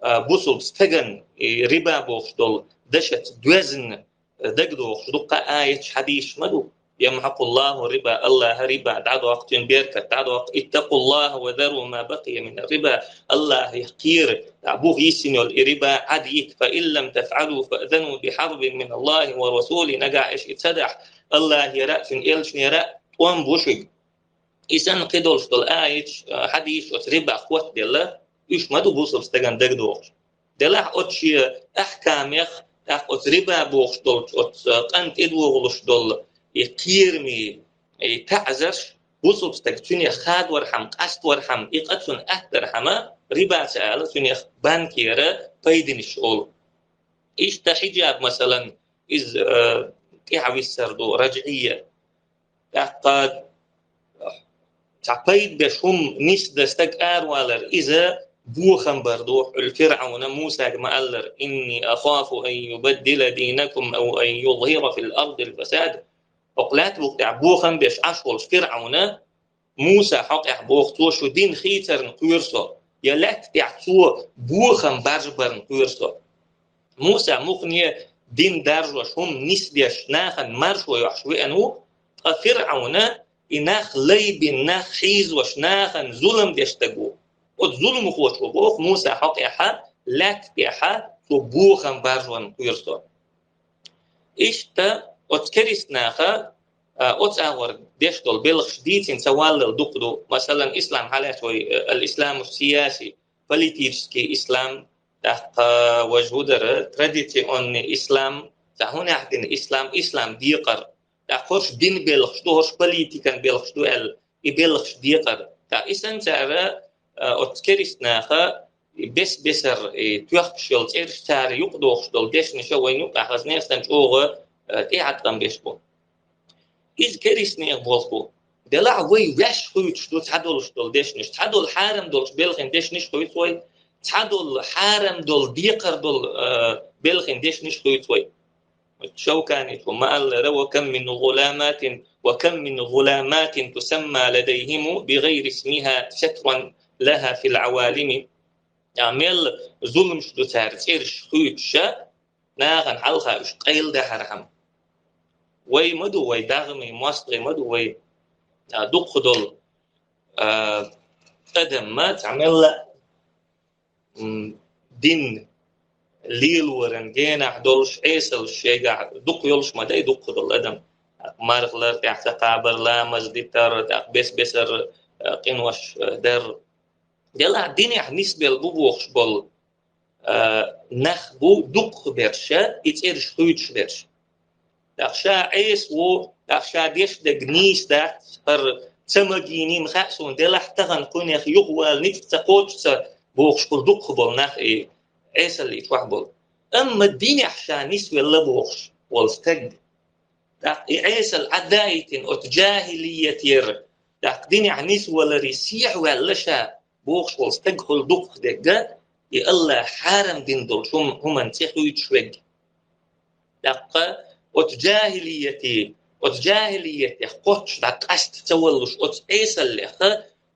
بوصل استجن ربا بوخدل دشت دوزن دقدو خدوقا آية حديث مدو يمحق الله الربا الله ربا تعد وقت بيركة تعد وقت اتقوا الله وذروا ما بقي من الربا الله يحقير أبوه يسنو الربا عديك فإن لم تفعلوا فأذنوا بحرب من الله ورسوله نقاش اتسدح الله يرى فين إلش يرى وان بوشق إسان قدولش دل آية حديث ربا قوة دل إيش مدو بوصل استجن دقدو دلح أتشي أحكام يخ أت ربا بوخدل أت قنت إدوغلش دل يقيرمي تعزرش وصل استجتوني خاد ورحم قست ورحم إقتون أهترحمه ربا سأل توني بانكيرة بيدن الشغل إيش تحجاب مثلا إز كيعوي السردو رجعية قد تعبيد بشهم نيس دستك آروالر إذا بوخن بردوح الفرعون موسى مألر إني أخاف أن يبدل دينكم أو أن يظهر في الأرض الفساد وقلات بوقت بوخن بيش أشغل فرعون موسى حق بوقتو شو دين خيتر نقيرسو يلات تعطو بوخن برجبر نقيرسو موسى مقنية دين درجوش هم نسبيش ناخن مرشو يحشوي أنو فرعون إناخ ليب إناخ حيز وش ناخن ظلم ديشتقو الظلم خوش بوخ موسى حق لات تيحا تو بوخن برجوان قيرسو إشتا أتكريس ناخا أتأور ديشتول بلغش ديتين سوال الدقدو مثلا إسلام حالاتوي الإسلام السياسي بوليتيسكي إسلام تحقا وجهودر ترديتي أن إسلام تهون عدن إسلام ديقر تأخرش دين بلغش دوهش بوليتيكان بلغش دوال بلغش ديقر تأسان تارا أتكريس ناخا بسر توخشل تيرش تار يقدوخش دول ديش نشوينو تأخذ نيستان شوغة تيعد بيشبو إذ كريسني أبوالكو دلع وي وش خويتش دول تعدولش دول ديش نش تعدول حارم دولش بلغن ديش نش خويت وي تعدول حارم دول ديقر دول بلغن ديش نش خويت وي شو كانت وما قال وكم من غلامات تسمى لديهم بغير اسمها سترا لها في العوالم يعمل ظلم شدو تارتيرش خويتش ناغن حلقة اش قيل ده حرهم وي مدو وي داغمي مواصلي مدو وي دوق دول قدم ما تعمل دين ليل ورنجينا دولش عيسل شيء دوق يولش ما داي دوق دول قدم مارغلر تحت قابر لامز ديتر بس بسر قنوش در دلا دين نسبة البوبوخش بول نخبو دوق برشا يتيرش خويتش برشا داخشا عيس و داخشا ديش دقنيس دا هر تمجيني مخاصون دلا احتغن كون يخ يغوال نفتقوش بوخش بول دوق بول نخ عيس اللي يتوح بول أما الدين يحشا نسبة اللبوخش والستقد داق عيس العدايتين أتجاهلية ير داق دين يعنيس ولا ريسيح ولا بوخش والستقل دوق دقا يالله حارم دين دول شو هم انتيخوا يتشوق داق أتجاهليتي قطش داق أست تولوش أتعيس اللي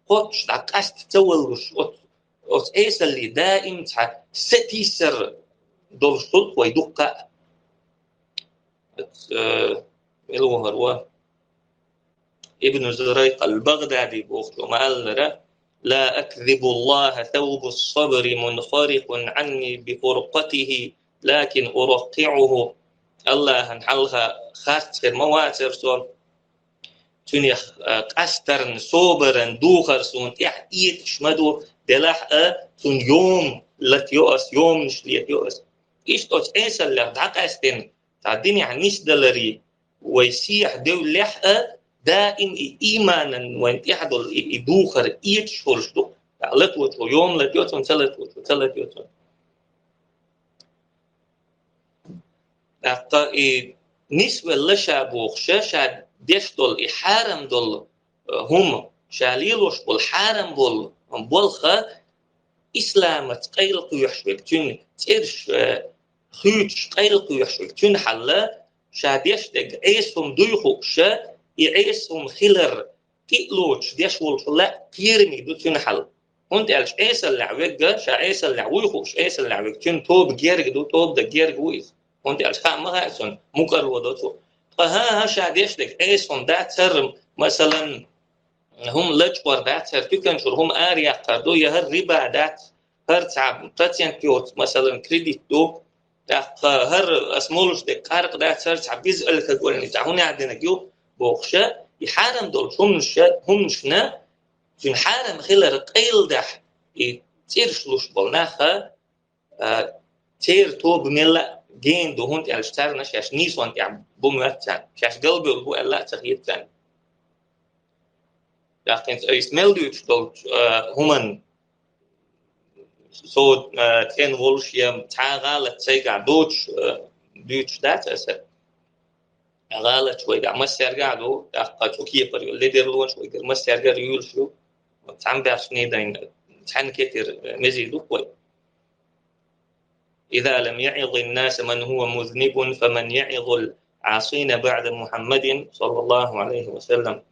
قطش داق أست تولوش أتعيس اللي دائم ستيسر دول شط ويدقى الوهر ابن زريق البغدادي بوخشو مالرة لا أكذب الله ثوب الصبر منخرق عني بفرقته لكن أرقعه الله هنحلها خاطر مواتر سون تنيخ قسترن صوبرن دوخر سون تحقيت شمدو دلح سون يوم لتيوس يوم نش ليتيوس إيش تتعيس اللي دعق أستن تعديني عن نيس دلري ويسيح دو لحقة دائم إيمانا وين يحضر يدوخر يتشورشتو لتوتو يوم لتيوتون ثلاث أقا نسبة لشابوخ شاد ديش دول إحارم دول هم شاليلوش بالحارم بولخا إسلام تقيل قيوحشوك تون تيرش خيوش تقيل قيوحشوك تون حلا شاديش دق عيسهم دويخوك شا يعيسهم خلر تقلوش ديش والفلا قيرمي دو تون حل هونت قالش عيسى اللعوك شا عيسى اللعويخوش عيسى اللعوك تون توب جيرك دو توب دا جيرك ويز هونت قالش خام مغايسون مقر ودوتو فها شاديش دق عيسهم دا ترم مثلا هم لجور دات هر تكنشر هم آريا قردو يهر ربا دات هر تعب تاتين كيوت مثلا كريديت دو هر اسمولش دي قارق دات هر تعب بيزقل كقولني تعوني عندنا جو بوخشة يحارم دول هم نشنا جن حارم خلر قيل دح تيرشلوش بولناخا تير توب ملا جين دو هونت الاشتار نشاش نيسوان تعب بومواتان شاش قلبي والبو ألا تغييرتان لكن اسميل دوت همان so ten volshiem tagala tsega دوتش دات اسا غالا شوي دا ما سرغادو دا قاچوكي پر ليدر لون شوي ما سرغا ريول شو تام باشني دين تحن كتير مزيدو كوي اذا لم يعظ الناس من هو مذنب فمن يعظ العاصين بعد محمد صلى الله عليه وسلم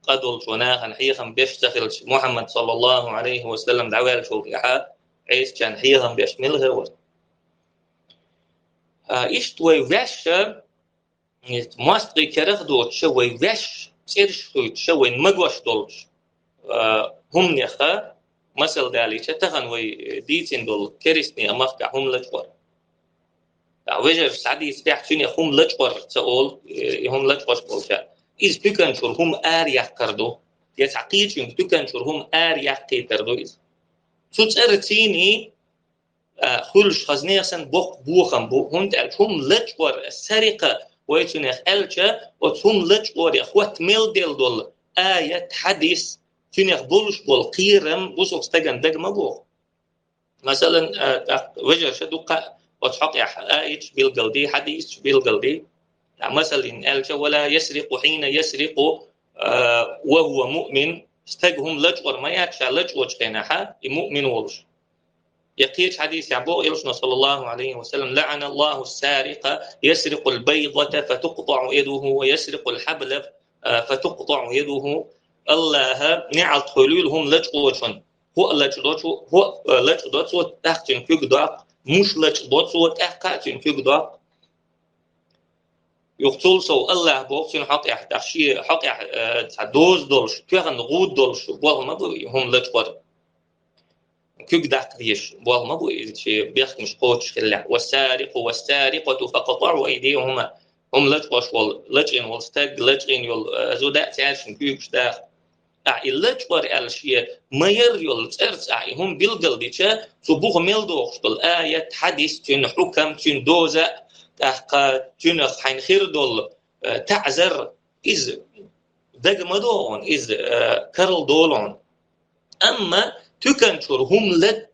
قدول جناها حيخم بيشتغل محمد صلى الله عليه وسلم دعوال شوقها عيس كان حيخم بيشملها و إشتوي وش ماستري كرخدوت شوي وش تيرشوت شوي مجوش دولش هم نخا مثل دالي تتغن وي ديتين دول كريسني أمافك هم لجور وجر سعدي يسبح شنو هم لجور تقول هم لجور بولشا إذ تكنشر هم آريح كردو يتعقيد يوم تكنشر هم آريح كيتردو إذ تترتيني خلش خزنية سن بوخم هند هم لجور السرقة ويتنخ ألجا وهم لجور أخوات ميلدل دول آية حديث تنخ بولش بالقيرم بوسوك استجن دقم بوخ مثلا وجر شدوقة وتحقق آية بالقلدي حديث بالقلدي مثلا ألجا ولا يسرق حين يسرق وهو مؤمن استجهم لجور ما يكشى لجور جناحه مؤمن ولش يقيش حديث يعبو إلشنا صلى الله عليه وسلم لعن الله السارق يسرق البيضة فتقطع يده ويسرق الحبل فتقطع يده الله نعل تخلولهم لجوشن هو لجوشو تحتن فيك داق مش لجوشو تحتن فيك داق يقتل سو الله بوقتين حق يحتشي حق دوز دولش كيغن غود دولش بوه ما هم لجوش كيك داق ديش بوه ما بو شيء بيخمش قوتش خلع والسارقة فقطعوا أيديهما هم لجوش لجين والستاج لجين يول زوداء تعرفن كيكش داق اللجور الشيء ما يريول ترس هم بالقلب شيء سبوه ميلدوخش بالآية حديث تن حكم تن دوزة تحقا تن حين خير دول تعذر إذ دق مدون إذ كرل دولون أما تكنشر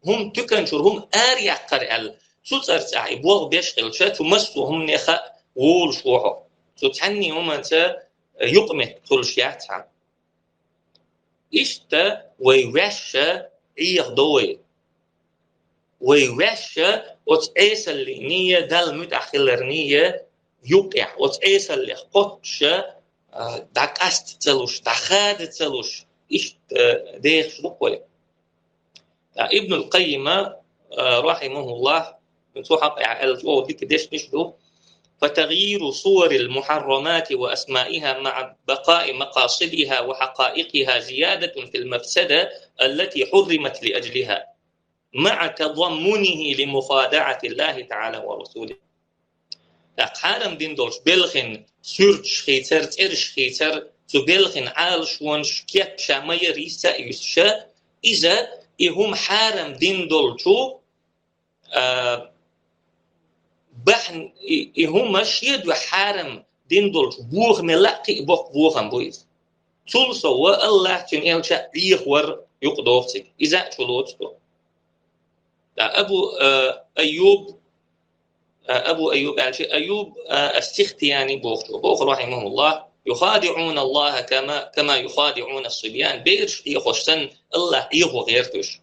هم تكنشر هم آريا قرأل سوترس بوغ بيشغل شيء تمسو هم نخا وول شوحو تتحني هم أنت يقمت كل شيء تعب إشتا ويوشة إيه دوي ويوشة وتعيس اللي نية دال متأخلر نية يقع وتعيس اللي قطشة داكاست تلوش داخاد تلوش إشتا ديخ شبقوي ابن القيم رحمه الله من سوحق الجوء ديك ديش نشدو فتغيير صور المحرمات وأسمائها مع بقاء مقاصدها وحقائقها زيادة في المفسدة التي حرمت لأجلها مع تضمنه لمخادعة الله تعالى ورسوله. حارم دين دولش بلخن سورج خيتر ترش خيتر تبلخن عالش ونش كيك شامير يسا إذا إهم حارم دين دولشو بحن هم شيد وحارم دين دولش بوخ ملاقي بوخ هم بويز تول سوا الله تن إلشا يخور يقدوفتك إذا شلوتو أبو أيوب أيوب السختياني بوخ رحمه الله يخادعون الله كما يخادعون الصبيان بيرش يخشن الله يغو غيرتش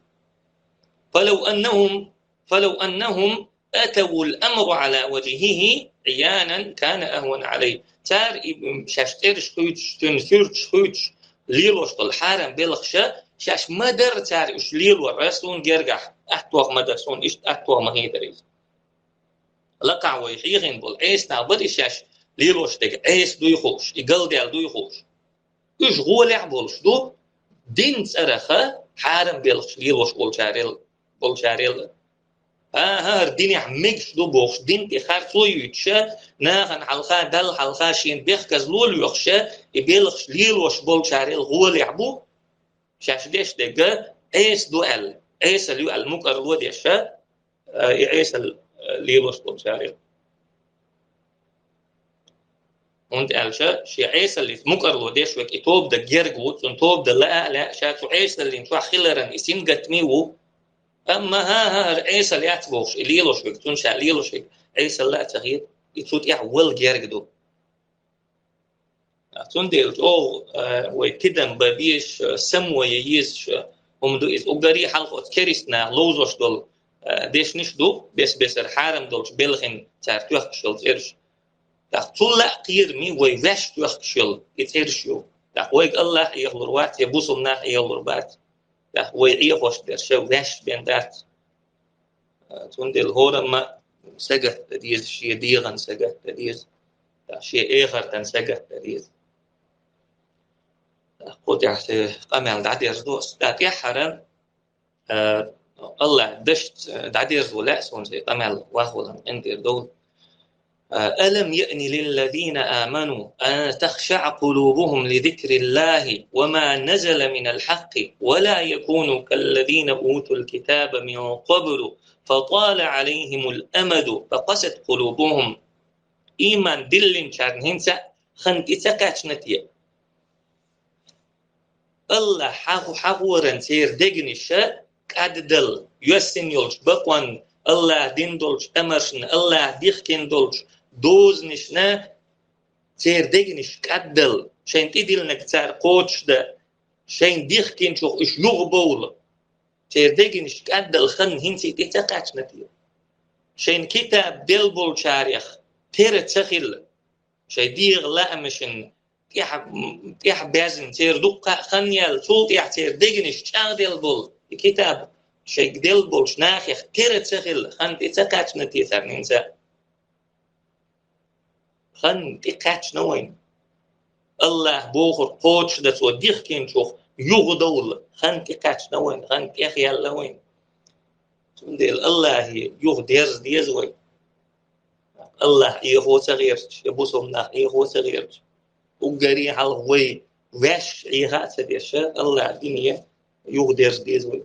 فلو أنهم أتوا الأمر على وجهه عيانا كان أهون عليه تار شاشترش خويتش تنثرش خويتش ليلوش الحارم بلخشة شاش مدر تار إش ليلو الرسون جرجح أحتوغ مدرسون إش أحتوغ مهيدريز لقع ويحيغين بول عيس نعبر إشاش ليلوش تك عيس دو يخوش إقل ديال دو يخوش إش غولع بولش دو دين تسرخة حارم بلخش ليلوش بول شاريل هار دين يعمقش دو بوخش دين تخار تويوتشا ناغن حلقا دل حلقا شين بيخكز لول يخشا يبلخش ليلوش بول شاريل غولع بو شاش ديش دقا عيس دو عيس اللي المكر لو ديشا عيس ليلوش بول شاريل und شي عيسى اللي مكر لو ديش وك يتوب دا جيرجوت ونتوب دا لا شاتو عيسى اللي نتوح خلرن اسم قتميو اما ها عيسى اللي يعتبوش ليلوش وك تنشا ليلوش وك عيسى لا تغيير يتوت يعول جيرجدو تندل او وكدن بابيش سمو ييز هم دو از اوغاري حلقه كريسنا لوزوش دول ديش نش دو بس الحرم دولش بلغن تارتوخ شلت إرش طلع قير مي ويفش توخشل يترشيو ويق الله يغلر وات يبوسم ناح يغلر بات ويعيخوش درشو وش بين دات تندل هورا ما سجه تديز شي ديغن سجه تديز شي اخر تن سجه تديز قد يحتي قمع دعدير دوس دات يحرم الله دشت دعدير ولا سون زي قمع واخولا اندير دول ألم يأن للذين آمنوا أن تخشع قلوبهم لذكر الله وما نزل من الحق ولا يكونوا كالذين أوتوا الكتاب من قبل فطال عليهم الأمد فقست قلوبهم إيمان دلن شارنهنسا خنت إتكاتش نتيا الله حقورن سير دقنشا كاددل يسن يلش بقوان الله دين دولش أمرشن الله ديخكين دولش دوز نشنا تير دقنش كادل شين تدلنك تار قوتش دا شين ديخكين شوخ إش يغبول تير دقنش كادل خن هنسي تتقاتش نتير شين كتاب دلبول شاريخ تير تسخيل شين ديغ لأمشن تيح بازن تير دقا خنيال صوت يح تير دقنش شاغ دلبول كتاب شيك دلبول شناخيخ تير تسخيل خن تتقاتش نتير ننسى خن تقاتش نوين الله بوخر قوتش دا توديخ كين شوخ يغدول خن تقاتش نوين خن تخيال نوين تندل الله يغديرز ديزوي الله يهو صغير يبوسمنا يهو صغير وقري على وي واش يغات ديش الله دنيا يغديرز ديزوي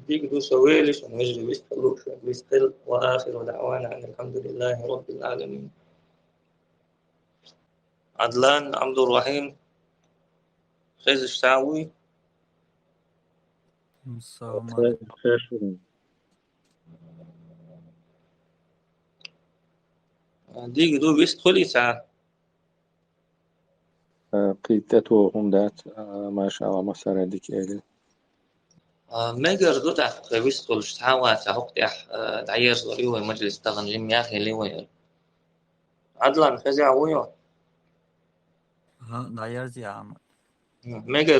بيقدو سويلش ونجري ويستقل وآخر دعوانا أن الحمد لله رب العالمين. عدلان عبد الرحيم خيزش تعوي السلام عليكم. بيقدو بيستقل ساعة قيتتو هندات ما شاء الله مسار ديك إلي ماجر دوتاخ بيستقل شتعوى تحقق دعير ضريوه مجلس تغنجم ياخي ليوه عدلان خيزي عويو دعير زي عام ماجر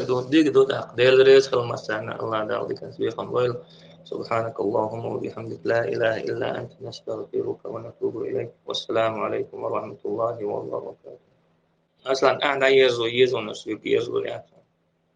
دوتاخ ديل ريس خلمسانا الله دعوة تسبيحا ويل سبحانك اللهم وبحمدك لا إله إلا أنت نستغفرك ونتوب إليك والسلام عليكم ورحمة الله وبركاته. أصلاً أنا يزو نسوي يزو يعني